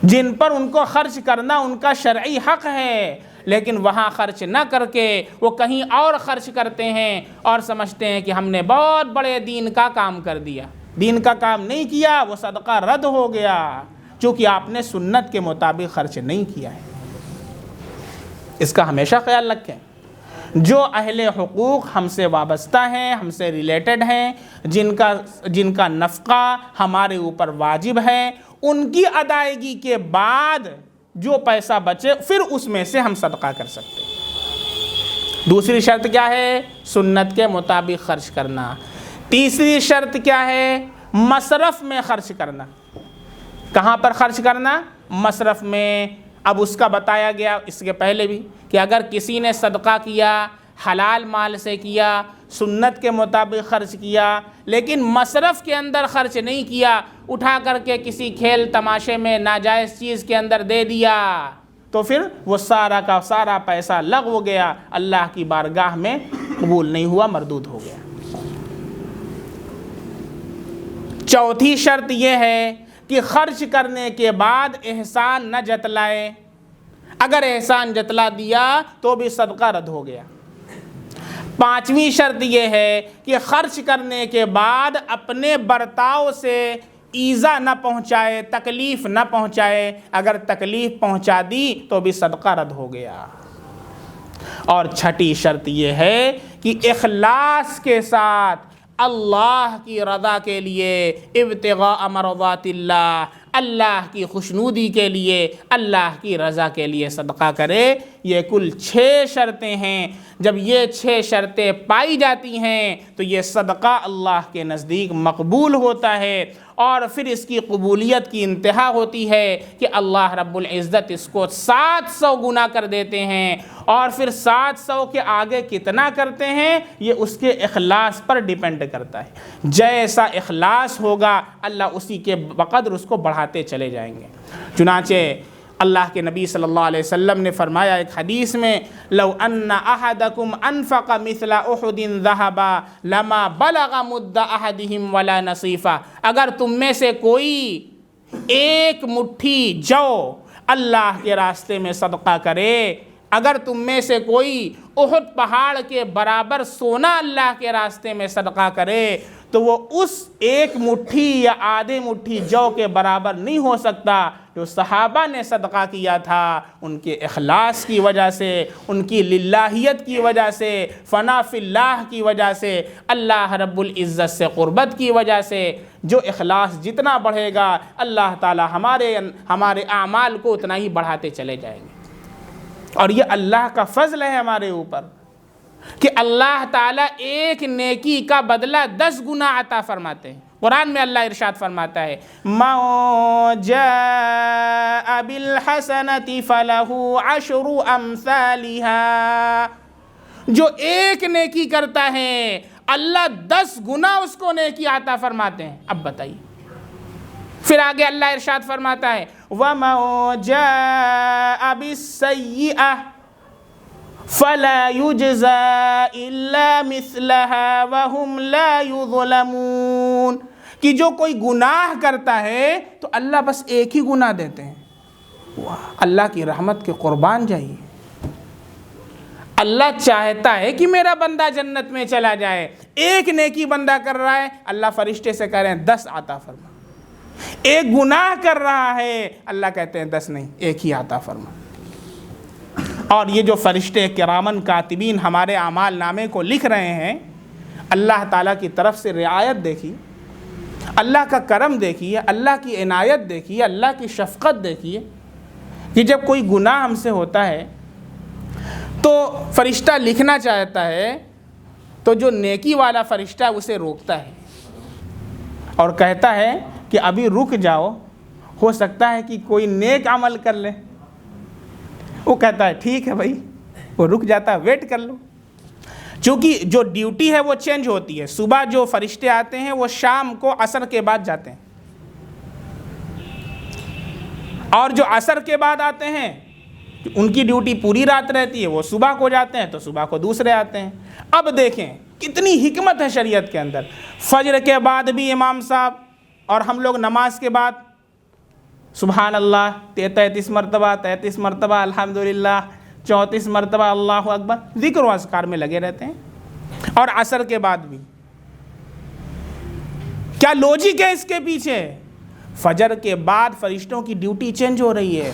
جن پر ان کو خرچ کرنا ان کا شرعی حق ہے, لیکن وہاں خرچ نہ کر کے وہ کہیں اور خرچ کرتے ہیں اور سمجھتے ہیں کہ ہم نے بہت بڑے دین کا کام کر دیا. دین کا کام نہیں کیا, وہ صدقہ رد ہو گیا, چونکہ آپ نے سنت کے مطابق خرچ نہیں کیا ہے. اس کا ہمیشہ خیال رکھیں. جو اہل حقوق ہم سے وابستہ ہیں, ہم سے ریلیٹڈ ہیں, جن کا نفقہ ہمارے اوپر واجب ہے, ان کی ادائیگی کے بعد جو پیسہ بچے پھر اس میں سے ہم صدقہ کر سکتے ہیں. دوسری شرط کیا ہے؟ سنت کے مطابق خرچ کرنا. تیسری شرط کیا ہے؟ مصرف میں خرچ کرنا. کہاں پر خرچ کرنا؟ مصرف میں. اب اس کا بتایا گیا اس کے پہلے بھی کہ اگر کسی نے صدقہ کیا, حلال مال سے کیا, سنت کے مطابق خرچ کیا, لیکن مصرف کے اندر خرچ نہیں کیا, اٹھا کر کے کسی کھیل تماشے میں ناجائز چیز کے اندر دے دیا, تو پھر وہ سارا کا سارا پیسہ لغو ہو گیا, اللہ کی بارگاہ میں قبول نہیں ہوا, مردود ہو گیا. چوتھی شرط یہ ہے کہ خرچ کرنے کے بعد احسان نہ جتلائے. اگر احسان جتلا دیا تو بھی صدقہ رد ہو گیا. پانچویں شرط یہ ہے کہ خرچ کرنے کے بعد اپنے برتاؤ سے ایذا نہ پہنچائے, تکلیف نہ پہنچائے. اگر تکلیف پہنچا دی تو بھی صدقہ رد ہو گیا. اور چھٹی شرط یہ ہے کہ اخلاص کے ساتھ اللہ کی رضا کے لیے, ابتغاء مرضات اللہ, اللہ کی خوشنودی کے لیے, اللہ کی رضا کے لیے صدقہ کرے. یہ کل 6 شرطیں ہیں. جب یہ 6 شرطیں پائی جاتی ہیں تو یہ صدقہ اللہ کے نزدیک مقبول ہوتا ہے, اور پھر اس کی قبولیت کی انتہا ہوتی ہے کہ اللہ رب العزت اس کو 700 گنا کر دیتے ہیں. اور پھر 700 کے آگے کتنا کرتے ہیں یہ اس کے اخلاص پر ڈیپینڈ کرتا ہے. جیسا اخلاص ہوگا اللہ اسی کے بقدر اس کو بڑھاتے چلے جائیں گے. چنانچہ اللہ کے نبی صلی اللہ علیہ وسلم نے فرمایا ایک حدیث میں, لو ان احدکم انفق مثل احد ذهبا لما بلغ مد احدهم ولا نصیفا. اگر تم میں سے کوئی ایک مٹھی جو اللہ کے راستے میں صدقہ کرے, اگر تم میں سے کوئی احد پہاڑ کے برابر سونا اللہ کے راستے میں صدقہ کرے تو وہ اس ایک مٹھی یا آدھے مٹھی جو کے برابر نہیں ہو سکتا جو صحابہ نے صدقہ کیا تھا. ان کے اخلاص کی وجہ سے, ان کی للہیت کی وجہ سے, فنا فی اللہ کی وجہ سے, اللہ رب العزت سے قربت کی وجہ سے, جو اخلاص جتنا بڑھے گا اللہ تعالی ہمارے اعمال کو اتنا ہی بڑھاتے چلے جائیں گے. اور یہ اللہ کا فضل ہے ہمارے اوپر کہ اللہ تعالیٰ ایک نیکی کا بدلہ 10 گنا عطا فرماتے ہیں. قرآن میں اللہ ارشاد فرماتا ہے, مَن جَاءَ بِالْحَسَنَةِ فَلَهُ 10 أَمْثَالِهَا. جو ایک نیکی کرتا ہے اللہ 10 گنا اس کو نیکی عطا فرماتے ہیں. اب بتائیے, پھر آگے اللہ ارشاد فرماتا ہے, وَمَن جَاءَ بِالسَّيِّئَةِ فَلَا يُجْزَى إِلَّا مِثْلَهَا وَهُمْ لَا يُظْلَمُونَ. کہ جو کوئی گناہ کرتا ہے تو اللہ بس ایک ہی گناہ دیتے ہیں. اللہ کی رحمت کے قربان جائیے. اللہ چاہتا ہے کہ میرا بندہ جنت میں چلا جائے, ایک نیکی بندہ کر رہا ہے، اللہ فرشتے سے کہہ رہے ہیں 10 عطا فرما۔ ایک گناہ کر رہا ہے، اللہ کہتے ہیں 10 نہیں، ایک ہی عطا فرما۔ اور یہ جو فرشتے کرامن کاتبین ہمارے اعمال نامے کو لکھ رہے ہیں، اللہ تعالیٰ کی طرف سے رعایت دیکھیے، اللہ کا کرم دیکھیے، اللہ کی عنایت دیکھیے، اللہ کی شفقت دیکھیے کہ جب کوئی گناہ ہم سے ہوتا ہے تو فرشتہ لکھنا چاہتا ہے تو جو نیکی والا فرشتہ اسے روکتا ہے اور کہتا ہے کہ ابھی رک جاؤ، ہو سکتا ہے کہ کوئی نیک عمل کر لے۔ وہ کہتا ہے ٹھیک ہے بھائی، وہ رک جاتا ہے، ویٹ کر لو، چونکہ جو ڈیوٹی ہے وہ چینج ہوتی ہے۔ صبح جو فرشتے آتے ہیں وہ شام کو عصر کے بعد جاتے ہیں، اور جو عصر کے بعد آتے ہیں ان کی ڈیوٹی پوری رات رہتی ہے، وہ صبح کو جاتے ہیں تو صبح کو دوسرے آتے ہیں۔ اب دیکھیں کتنی حکمت ہے شریعت کے اندر، فجر کے بعد بھی امام صاحب اور ہم لوگ نماز کے بعد سبحان اللہ 33 مرتبہ 33 مرتبہ الحمدللہ 34 مرتبہ اللہ اکبر ذکر و اذکار میں لگے رہتے ہیں، اور عصر کے بعد بھی۔ کیا لوجک ہے اس کے پیچھے؟ فجر کے بعد فرشتوں کی ڈیوٹی چینج ہو رہی ہے،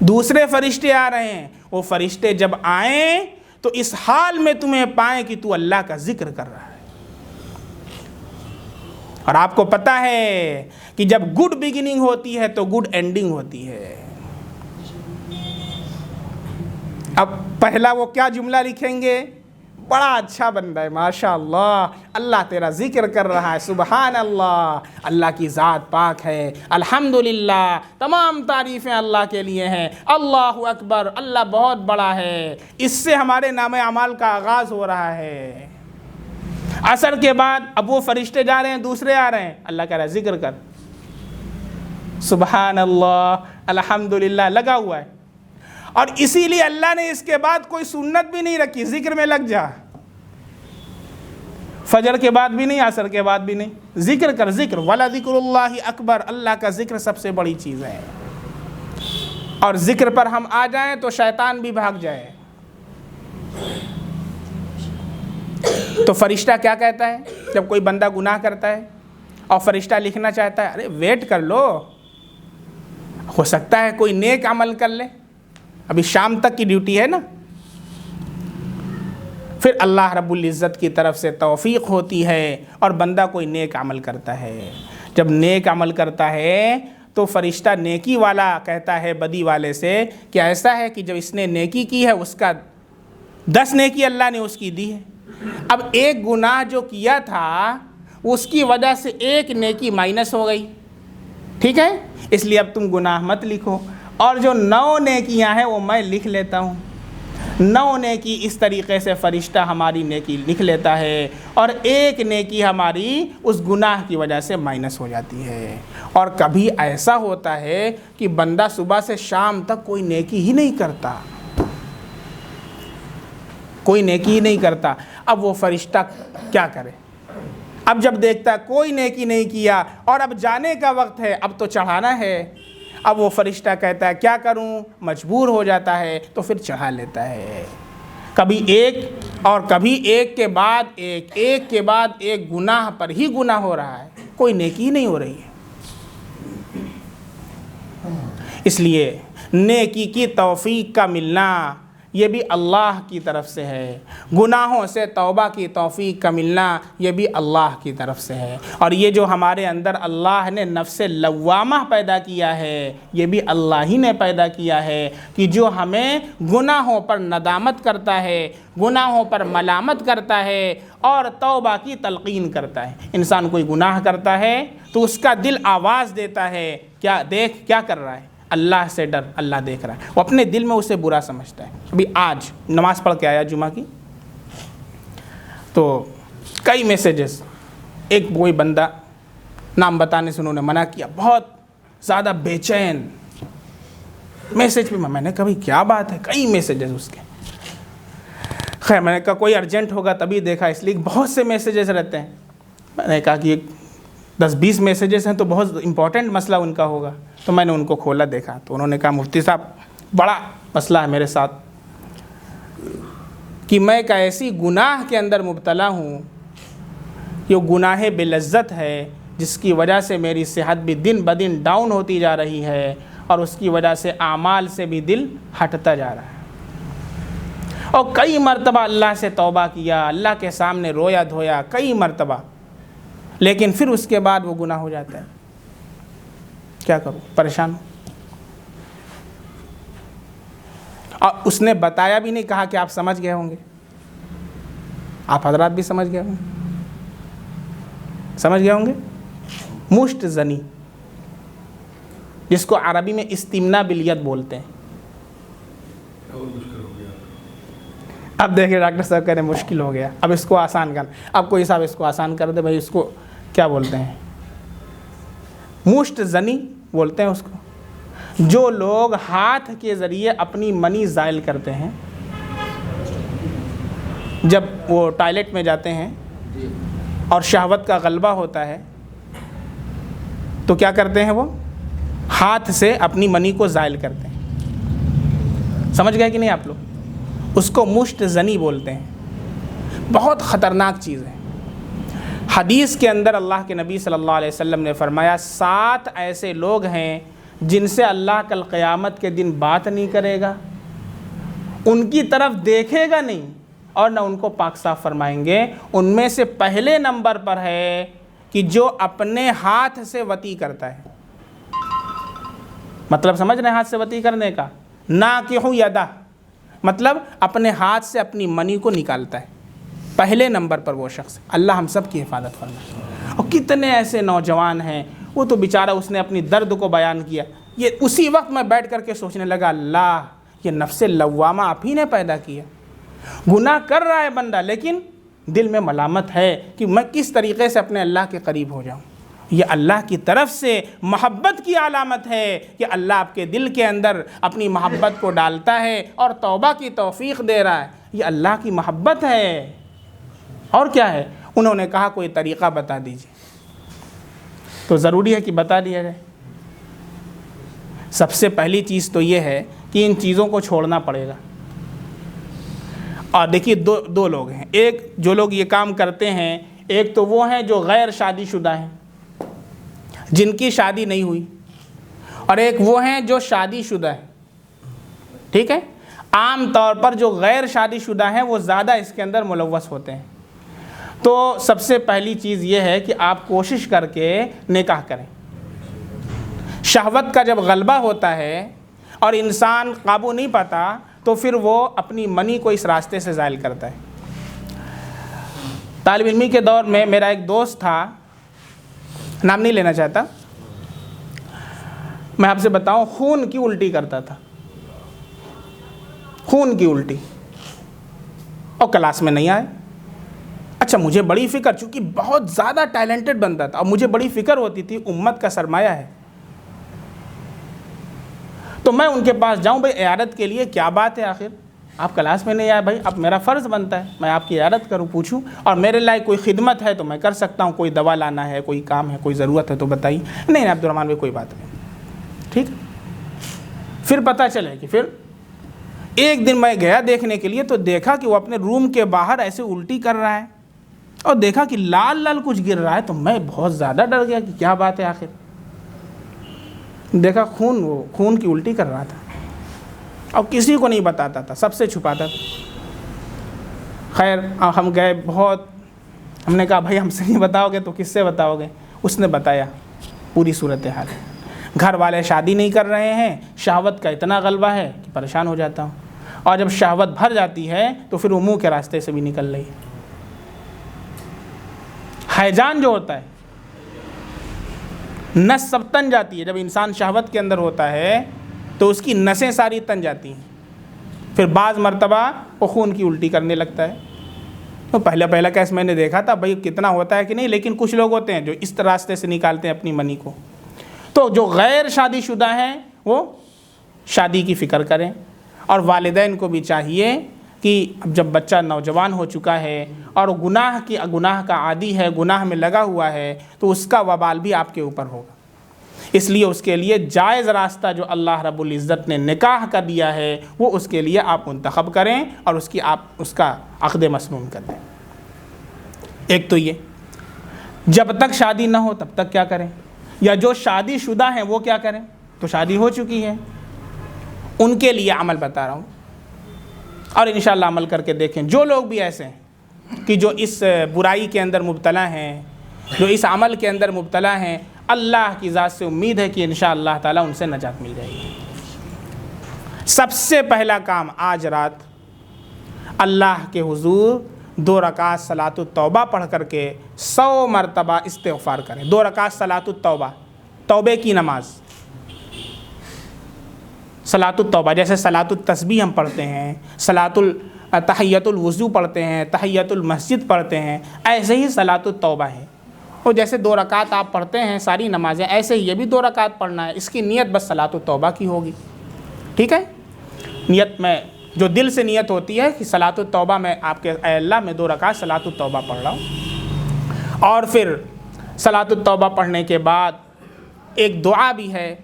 دوسرے فرشتے آ رہے ہیں۔ وہ فرشتے جب آئیں تو اس حال میں تمہیں پائیں کہ تو اللہ کا ذکر کر رہا ہے۔ اور آپ کو پتہ ہے کہ جب گڈ بگننگ ہوتی ہے تو گڈ اینڈنگ ہوتی ہے۔ اب پہلا وہ کیا جملہ لکھیں گے؟ بڑا اچھا بندہ ہے، ماشاءاللہ، اللہ تیرا ذکر کر رہا ہے، سبحان اللہ، اللہ کی ذات پاک ہے، الحمدللہ، تمام تعریفیں اللہ کے لیے ہیں، اللہ اکبر، اللہ بہت بڑا ہے۔ اس سے ہمارے نام اعمال کا آغاز ہو رہا ہے۔ عصر کے بعد اب وہ فرشتے جا رہے ہیں، دوسرے آ رہے ہیں، اللہ کہہ رہا ہے ذکر کر، سبحان اللہ، الحمدللہ لگا ہوا ہے۔ اور اسی لیے اللہ نے اس کے بعد کوئی سنت بھی نہیں رکھی، ذکر میں لگ جا، فجر کے بعد بھی نہیں، عصر کے بعد بھی نہیں، ذکر کر، ذکر، وَلَذِكْرُ اللَّهِ اکبر، اللہ کا ذکر سب سے بڑی چیز ہے۔ اور ذکر پر ہم آ جائیں تو شیطان بھی بھاگ جائے۔ تو فرشتہ کیا کہتا ہے جب کوئی بندہ گناہ کرتا ہے اور فرشتہ لکھنا چاہتا ہے؟ ارے ویٹ کر لو، ہو سکتا ہے کوئی نیک عمل کر لے، ابھی شام تک کی ڈیوٹی ہے نا۔ پھر اللہ رب العزت کی طرف سے توفیق ہوتی ہے اور بندہ کوئی نیک عمل کرتا ہے۔ جب نیک عمل کرتا ہے تو فرشتہ نیکی والا کہتا ہے بدی والے سے کہ ایسا ہے کہ جب اس نے نیکی کی ہے اس کا 10 نیکی اللہ نے اس کی دی ہے۔ اب ایک گناہ جو کیا تھا اس کی وجہ سے ایک نیکی مائنس ہو گئی، ٹھیک ہے، اس لیے اب تم گناہ مت لکھو، اور جو 9 نیکیاں ہیں وہ میں لکھ لیتا ہوں۔ 9 نیکی اس طریقے سے فرشتہ ہماری نیکی لکھ لیتا ہے، اور ایک نیکی ہماری اس گناہ کی وجہ سے مائنس ہو جاتی ہے۔ اور کبھی ایسا ہوتا ہے کہ بندہ صبح سے شام تک کوئی نیکی ہی نہیں کرتا، کوئی نیکی ہی نہیں کرتا۔ اب وہ فرشتہ کیا کرے؟ اب جب دیکھتا ہے کوئی نیکی نہیں کیا اور اب جانے کا وقت ہے، اب تو چڑھانا ہے، اب وہ فرشتہ کہتا ہے کیا کروں، مجبور ہو جاتا ہے تو پھر چڑھا لیتا ہے۔ کبھی ایک اور کبھی ایک کے بعد ایک، ایک کے بعد ایک گناہ پر ہی گناہ ہو رہا ہے، کوئی نیکی نہیں ہو رہی ہے۔ اس لیے نیکی کی توفیق کا ملنا یہ بھی اللہ کی طرف سے ہے، گناہوں سے توبہ کی توفیق کا ملنا یہ بھی اللہ کی طرف سے ہے۔ اور یہ جو ہمارے اندر اللہ نے نفس لوامہ پیدا کیا ہے یہ بھی اللہ ہی نے پیدا کیا ہے، کہ جو ہمیں گناہوں پر ندامت کرتا ہے، گناہوں پر ملامت کرتا ہے اور توبہ کی تلقین کرتا ہے۔ انسان کوئی گناہ کرتا ہے تو اس کا دل آواز دیتا ہے، کیا دیکھ کیا کر رہا ہے، اللہ سے ڈر، اللہ دیکھ رہا ہے، وہ اپنے دل میں اسے برا سمجھتا ہے۔ ابھی آج نماز پڑھ کے آیا جمعہ کی، تو کئی میسیجز، ایک کوئی بندہ نام بتانے سے انہوں نے منع کیا، بہت زیادہ بے چین میسیج پہ، میں نے کہا بھائی کیا بات ہے، کئی میسیجز اس کے، خیر میں نے کہا کوئی ارجنٹ ہوگا تبھی دیکھا، اس لیے بہت سے میسیجز رہتے ہیں۔ میں نے کہا کہ 10-20 میسیجز ہیں تو بہت امپورٹنٹ مسئلہ ان کا ہوگا، تو میں نے ان کو کھولا دیکھا تو انہوں نے کہا مفتی صاحب بڑا مسئلہ ہے میرے ساتھ کہ میں ایک ایسی گناہ کے اندر مبتلا ہوں یہ گناہ بے لذت ہے جس کی وجہ سے میری صحت بھی دن بدن ڈاؤن ہوتی جا رہی ہے اور اس کی وجہ سے اعمال سے بھی دل ہٹتا جا رہا ہے۔ اور کئی مرتبہ اللہ سے توبہ کیا، اللہ کے سامنے رویا دھویا کئی مرتبہ، لیکن پھر اس کے بعد وہ گناہ ہو جاتا ہے۔ کیا کروں، پریشان ہوں۔ اور اس نے بتایا بھی نہیں، کہا کہ آپ سمجھ گئے ہوں گے، آپ حضرات بھی سمجھ گئے ہوں گے، سمجھ گئے ہوں گے۔ مشت زنی، جس کو عربی میں استمنا بالید بولتے ہیں۔ اب دیکھیں ڈاکٹر صاحب کہہ رہے ہیں مشکل ہو گیا، اب اس کو آسان کرنا، اب کوئی صاحب اس کو آسان کر دے، بھائی اس کو کیا بولتے ہیں؟ مشت زنی بولتے ہیں اس کو۔ جو لوگ ہاتھ کے ذریعے اپنی منی زائل کرتے ہیں، جب وہ ٹوائلٹ میں جاتے ہیں اور شہوت کا غلبہ ہوتا ہے تو کیا کرتے ہیں؟ وہ ہاتھ سے اپنی منی کو زائل کرتے ہیں۔ سمجھ گئے کہ نہیں آپ لوگ؟ اس کو مشت زنی بولتے ہیں۔ بہت خطرناک چیز ہے۔ حدیث کے اندر اللہ کے نبی صلی اللہ علیہ وسلم نے فرمایا 7 ایسے لوگ ہیں جن سے اللہ کل قیامت کے دن بات نہیں کرے گا، ان کی طرف دیکھے گا نہیں اور نہ ان کو پاک صاف فرمائیں گے۔ ان میں سے پہلے نمبر پر ہے کہ جو اپنے ہاتھ سے وطی کرتا ہے۔ مطلب سمجھ رہے ہیں ہاتھ سے وطی کرنے کا؟ ناکح یدہ، مطلب اپنے ہاتھ سے اپنی منی کو نکالتا ہے۔ پہلے نمبر پر وہ شخص۔ اللہ ہم سب کی حفاظت فرمائے۔ اور کتنے ایسے نوجوان ہیں، وہ تو بیچارہ اس نے اپنی درد کو بیان کیا، یہ اسی وقت میں بیٹھ کر کے سوچنے لگا اللہ یہ نفس لوامہ آپ ہی نے پیدا کیا۔ گناہ کر رہا ہے بندہ لیکن دل میں ملامت ہے کہ میں کس طریقے سے اپنے اللہ کے قریب ہو جاؤں۔ یہ اللہ کی طرف سے محبت کی علامت ہے کہ اللہ آپ کے دل کے اندر اپنی محبت کو ڈالتا ہے اور توبہ کی توفیق دے رہا ہے۔ یہ اللہ کی محبت ہے۔ اور کیا ہے؟ انہوں نے کہا کوئی طریقہ بتا دیجیے، تو ضروری ہے کہ بتا دیا جائے۔ سب سے پہلی چیز تو یہ ہے کہ ان چیزوں کو چھوڑنا پڑے گا۔ اور دیکھیے دو لوگ ہیں، ایک جو لوگ یہ کام کرتے ہیں، ایک تو وہ ہیں جو غیر شادی شدہ ہیں، جن کی شادی نہیں ہوئی، اور ایک وہ ہیں جو شادی شدہ ہیں۔ ٹھیک ہے؟ عام طور پر جو غیر شادی شدہ ہیں وہ زیادہ اس کے اندر ملوث ہوتے ہیں۔ تو سب سے پہلی چیز یہ ہے کہ آپ کوشش کر کے نکاح کریں۔ شہوت کا جب غلبہ ہوتا ہے اور انسان قابو نہیں پاتا تو پھر وہ اپنی منی کو اس راستے سے زائل کرتا ہے۔ طالب علمی کے دور میں میرا ایک دوست تھا، نام نہیں لینا چاہتا، میں آپ سے بتاؤں خون کی الٹی کرتا تھا، خون کی الٹی، اور کلاس میں نہیں آئے۔ اچھا مجھے بڑی فکر، چونکہ بہت زیادہ ٹیلنٹڈ بندہ تھا اور مجھے بڑی فکر ہوتی تھی امت کا سرمایہ ہے، تو میں ان کے پاس جاؤں، بھائی عیادت کے لیے کیا بات ہے، آخر آپ کلاس میں نہیں آئے، بھائی اب میرا فرض بنتا ہے میں آپ کی عیادت کروں، پوچھوں، اور میرے لائے کوئی خدمت ہے تو میں کر سکتا ہوں، کوئی دوا لانا ہے، کوئی کام ہے، کوئی ضرورت ہے تو بتائیے۔ نہیں عبد الرحمن بھائی کوئی بات نہیں، ٹھیک۔ پھر پتہ چلے کہ پھر ایک دن میں گیا دیکھنے کے لیے تو دیکھا کہ وہ اپنے روم کے باہر ایسے الٹی کر رہا ہے اور دیکھا کہ لال لال کچھ گر رہا ہے، تو میں بہت زیادہ ڈر گیا کہ کیا بات ہے آخر۔ دیکھا وہ خون کی الٹی کر رہا تھا اور کسی کو نہیں بتاتا تھا، سب سے چھپاتا تھا۔ خیر ہم گئے، بہت ہم نے کہا بھائی ہم سے نہیں بتاؤ گے تو کس سے بتاؤ گے؟ اس نے بتایا پوری صورتحال۔ گھر والے شادی نہیں کر رہے ہیں، شہوت کا اتنا غلبہ ہے کہ پریشان ہو جاتا ہوں، اور جب شہوت بھر جاتی ہے تو پھر وہ منہ کے راستے سے بھی نکل رہی ہے۔ حیجان جو ہوتا ہے، نس سب تن جاتی ہے، جب انسان شہوت کے اندر ہوتا ہے تو اس کی نسیں ساری تن جاتی ہیں، پھر بعض مرتبہ وہ خون کی الٹی کرنے لگتا ہے۔ تو پہلا کیس میں نے دیکھا تھا بھائی کتنا ہوتا ہے کہ نہیں، لیکن کچھ لوگ ہوتے ہیں جو اس راستے سے نکالتے ہیں اپنی منی کو۔ تو جو غیر شادی شدہ ہیں وہ شادی کی فکر کریں، اور والدین کو بھی چاہیے کہ اب جب بچہ نوجوان ہو چکا ہے اور گناہ کا عادی ہے، گناہ میں لگا ہوا ہے، تو اس کا وبال بھی آپ کے اوپر ہوگا۔ اس لیے اس کے لیے جائز راستہ جو اللہ رب العزت نے نکاح کا دیا ہے وہ اس کے لیے آپ منتخب کریں اور اس کا عقد مسنون کر دیں۔ ایک تو یہ۔ جب تک شادی نہ ہو تب تک کیا کریں؟ یا جو شادی شدہ ہیں وہ کیا کریں؟ تو شادی ہو چکی ہے، ان کے لیے عمل بتا رہا ہوں، اور انشاءاللہ عمل کر کے دیکھیں۔ جو لوگ بھی ایسے ہیں کہ جو اس برائی کے اندر مبتلا ہیں، جو اس عمل کے اندر مبتلا ہیں، اللہ کی ذات سے امید ہے کہ انشاءاللہ تعالیٰ ان سے نجات مل جائے گی۔ سب سے پہلا کام آج رات اللہ کے حضور 2 رکعت صلاۃ التوبہ پڑھ کر کے 100 مرتبہ استغفار کریں۔ 2 رکعت صلاۃ التوبہ، توبے کی نماز، صلاۃ التوبہ، جیسے صلاۃ التسبیح ہم پڑھتے ہیں، تحیۃ الوضو پڑھتے ہیں، تحیۃ المسجد پڑھتے ہیں، ایسے ہی صلاۃ التوبہ ہے۔ اور جیسے 2 رکعت آپ پڑھتے ہیں ساری نمازیں، ایسے ہی یہ بھی 2 رکعت پڑھنا ہے۔ اس کی نیت بس صلاۃ التوبہ کی ہوگی، ٹھیک ہے؟ نیت میں جو دل سے نیت ہوتی ہے کہ صلاۃ التوبہ میں آپ کے اے اللہ میں 2 رکعت صلاۃ التوبہ پڑھ رہا ہوں۔ اور پھر صلاۃ التوبہ پڑھنے کے بعد ایک دعا بھی ہے،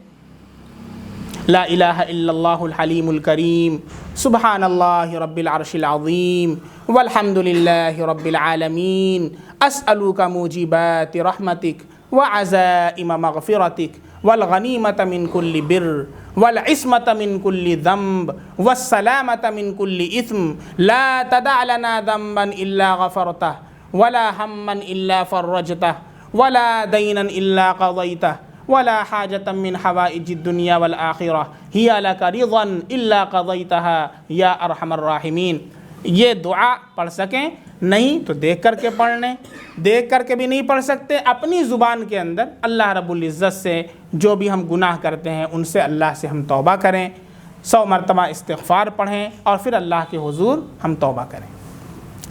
لا الہ الا اللہ الحلیم الکریم، سبحان اللہ رب العرش العظیم، والحمد للہ رب العالمین، اسألک موجبات رحمتک وعزائم مغفرتک والغنیمۃ من کل بر والعصمۃ من کل ذنب والسلامۃ من کل اثم، لا تدع لنا ذنبا الا غفرتہ ولا ہما الا فرجتہ ولا دینا الا قضیتہ ولا حاجة من حوائج الدنیا والآخرہ ہی لک رضا الا قضیتها یا ارحم الراحمین۔ یہ دعا پڑھ سکیں، نہیں تو دیکھ کر کے پڑھ لیں، دیکھ کر کے بھی نہیں پڑھ سکتے، اپنی زبان کے اندر اللہ رب العزت سے جو بھی ہم گناہ کرتے ہیں ان سے اللہ سے ہم توبہ کریں، 100 مرتبہ استغفار پڑھیں، اور پھر اللہ کے حضور ہم توبہ کریں،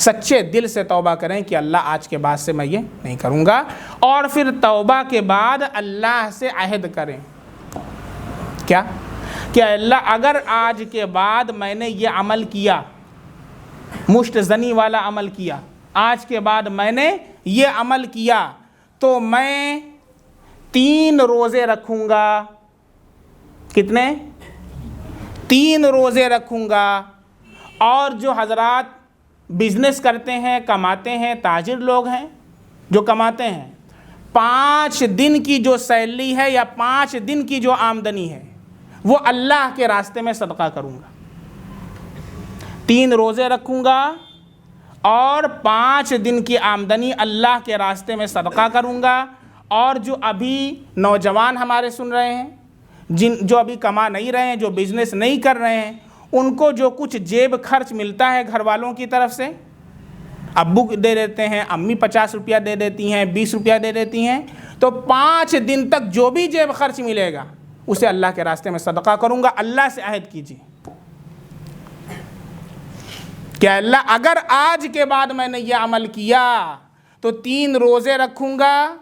سچے دل سے توبہ کریں کہ اللہ آج کے بعد سے میں یہ نہیں کروں گا۔ اور پھر توبہ کے بعد اللہ سے عہد کریں، کیا کہ اللہ اگر آج کے بعد میں نے یہ عمل کیا، مشت زنی والا عمل کیا، آج کے بعد میں نے یہ عمل کیا تو میں 3 روزے رکھوں گا۔ کتنے؟ 3 روزے رکھوں گا۔ اور جو حضرات بزنس کرتے ہیں، کماتے ہیں، تاجر لوگ ہیں جو کماتے ہیں، 5 دن کی جو سیلری ہے یا 5 دن کی جو آمدنی ہے وہ اللہ کے راستے میں صدقہ کروں گا۔ 3 روزے رکھوں گا اور 5 دن کی آمدنی اللہ کے راستے میں صدقہ کروں گا۔ اور جو ابھی نوجوان ہمارے سن رہے ہیں، جو ابھی کما نہیں رہے ہیں، جو بزنس نہیں کر رہے ہیں، ان کو جو کچھ جیب خرچ ملتا ہے گھر والوں کی طرف سے، ابو دے دیتے ہیں، امی 50 روپیہ دے دیتی ہیں، 20 روپیہ دے دیتی ہیں، تو 5 دن تک جو بھی جیب خرچ ملے گا اسے اللہ کے راستے میں صدقہ کروں گا۔ اللہ سے عہد کیجیے کہ اللہ اگر آج کے بعد میں نے یہ عمل کیا تو 3 روزے رکھوں گا،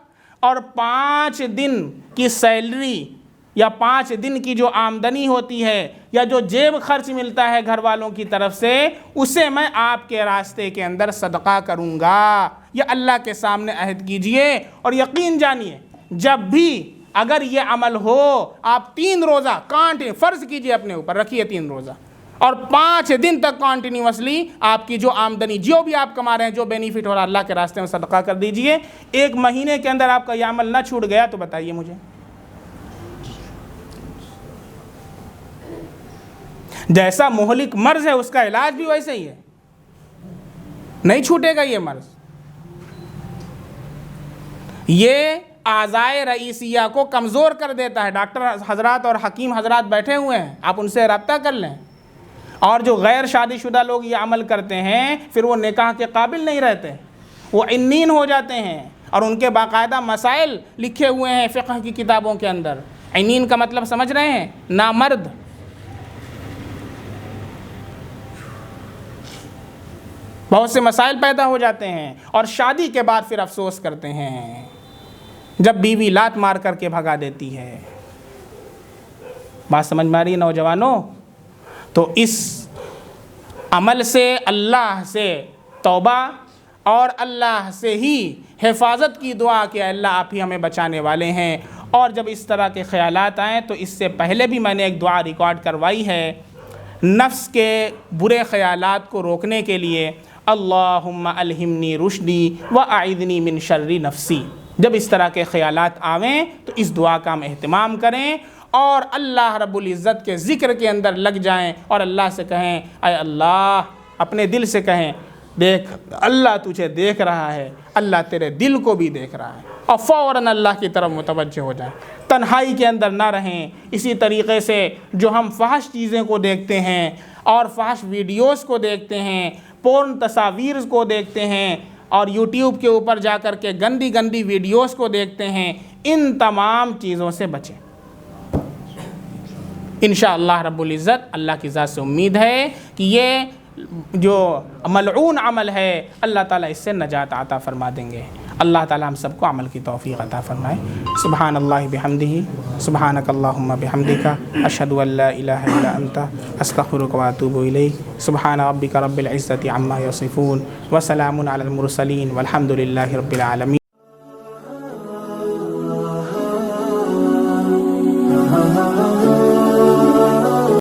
اور 5 دن کی سیلری یا 5 دن کی جو آمدنی ہوتی ہے یا جو جیب خرچ ملتا ہے گھر والوں کی طرف سے، اسے میں آپ کے راستے کے اندر صدقہ کروں گا۔ یہ اللہ کے سامنے عہد کیجئے، اور یقین جانیے جب بھی اگر یہ عمل ہو، آپ 3 روزہ فرض کیجئے اپنے اوپر، رکھیے 3 روزہ، اور 5 دن تک کانٹینیوسلی آپ کی جو آمدنی، جو بھی آپ کما رہے ہیں، جو بینیفٹ ہو رہا ہے، اللہ کے راستے میں صدقہ کر دیجئے۔ 1 مہینے کے اندر آپ کا یہ عمل نہ چھوٹ گیا تو بتائیے مجھے۔ جیسا مہلک مرض ہے اس کا علاج بھی ویسے ہی ہے، نہیں چھوٹے گا یہ مرض۔ یہ اعضائے رئیسیہ کو کمزور کر دیتا ہے۔ ڈاکٹر حضرات اور حکیم حضرات بیٹھے ہوئے ہیں، آپ ان سے رابطہ کر لیں۔ اور جو غیر شادی شدہ لوگ یہ عمل کرتے ہیں پھر وہ نکاح کے قابل نہیں رہتے، وہ عنین ہو جاتے ہیں، اور ان کے باقاعدہ مسائل لکھے ہوئے ہیں فقہ کی کتابوں کے اندر۔ عنین کا مطلب سمجھ رہے ہیں؟ نامرد۔ بہت سے مسائل پیدا ہو جاتے ہیں، اور شادی کے بعد پھر افسوس کرتے ہیں جب بیوی لات مار کر کے بھگا دیتی ہے۔ بات سمجھ میں آ رہی ہے نوجوانوں؟ تو اس عمل سے اللہ سے توبہ اور اللہ سے ہی حفاظت کی دعا کہ اللہ آپ ہی ہمیں بچانے والے ہیں۔ اور جب اس طرح کے خیالات آئیں تو اس سے پہلے بھی میں نے ایک دعا ریکارڈ کروائی ہے، نفس کے برے خیالات کو روکنے کے لیے اللہم الہمنی رشدی واعذنی من شر نفسی۔ جب اس طرح کے خیالات آویں تو اس دعا کا ہم اہتمام کریں اور اللہ رب العزت کے ذکر کے اندر لگ جائیں اور اللہ سے کہیں اے اللہ، اپنے دل سے کہیں دیکھ اللہ تجھے دیکھ رہا ہے، اللہ تیرے دل کو بھی دیکھ رہا ہے، اور فوراً اللہ کی طرف متوجہ ہو جائیں۔ تنہائی کے اندر نہ رہیں۔ اسی طریقے سے جو ہم فحش چیزیں کو دیکھتے ہیں اور فحش ویڈیوز کو دیکھتے ہیں، پورن تصاویر کو دیکھتے ہیں اور یوٹیوب کے اوپر جا کر کے گندی گندی ویڈیوز کو دیکھتے ہیں، ان تمام چیزوں سے بچیں۔ انشاءاللہ رب العزت اللہ کی ذات سے امید ہے کہ یہ جو ملعون عمل ہے اللہ تعالیٰ اس سے نجات عطا فرما دیں گے۔ اللہ تعالیٰ ہم سب کو عمل کی توفیق عطا فرمائے۔ سبحان اللہ بحمدہ، سبحانک اللہم بحمدک، اشہد ان لا الہ الا انت، استغفرک واتوب الیک۔ سبحان ربک رب العزت عما یصفون، وسلام علی المرسلین، والحمد للہ رب العالمین۔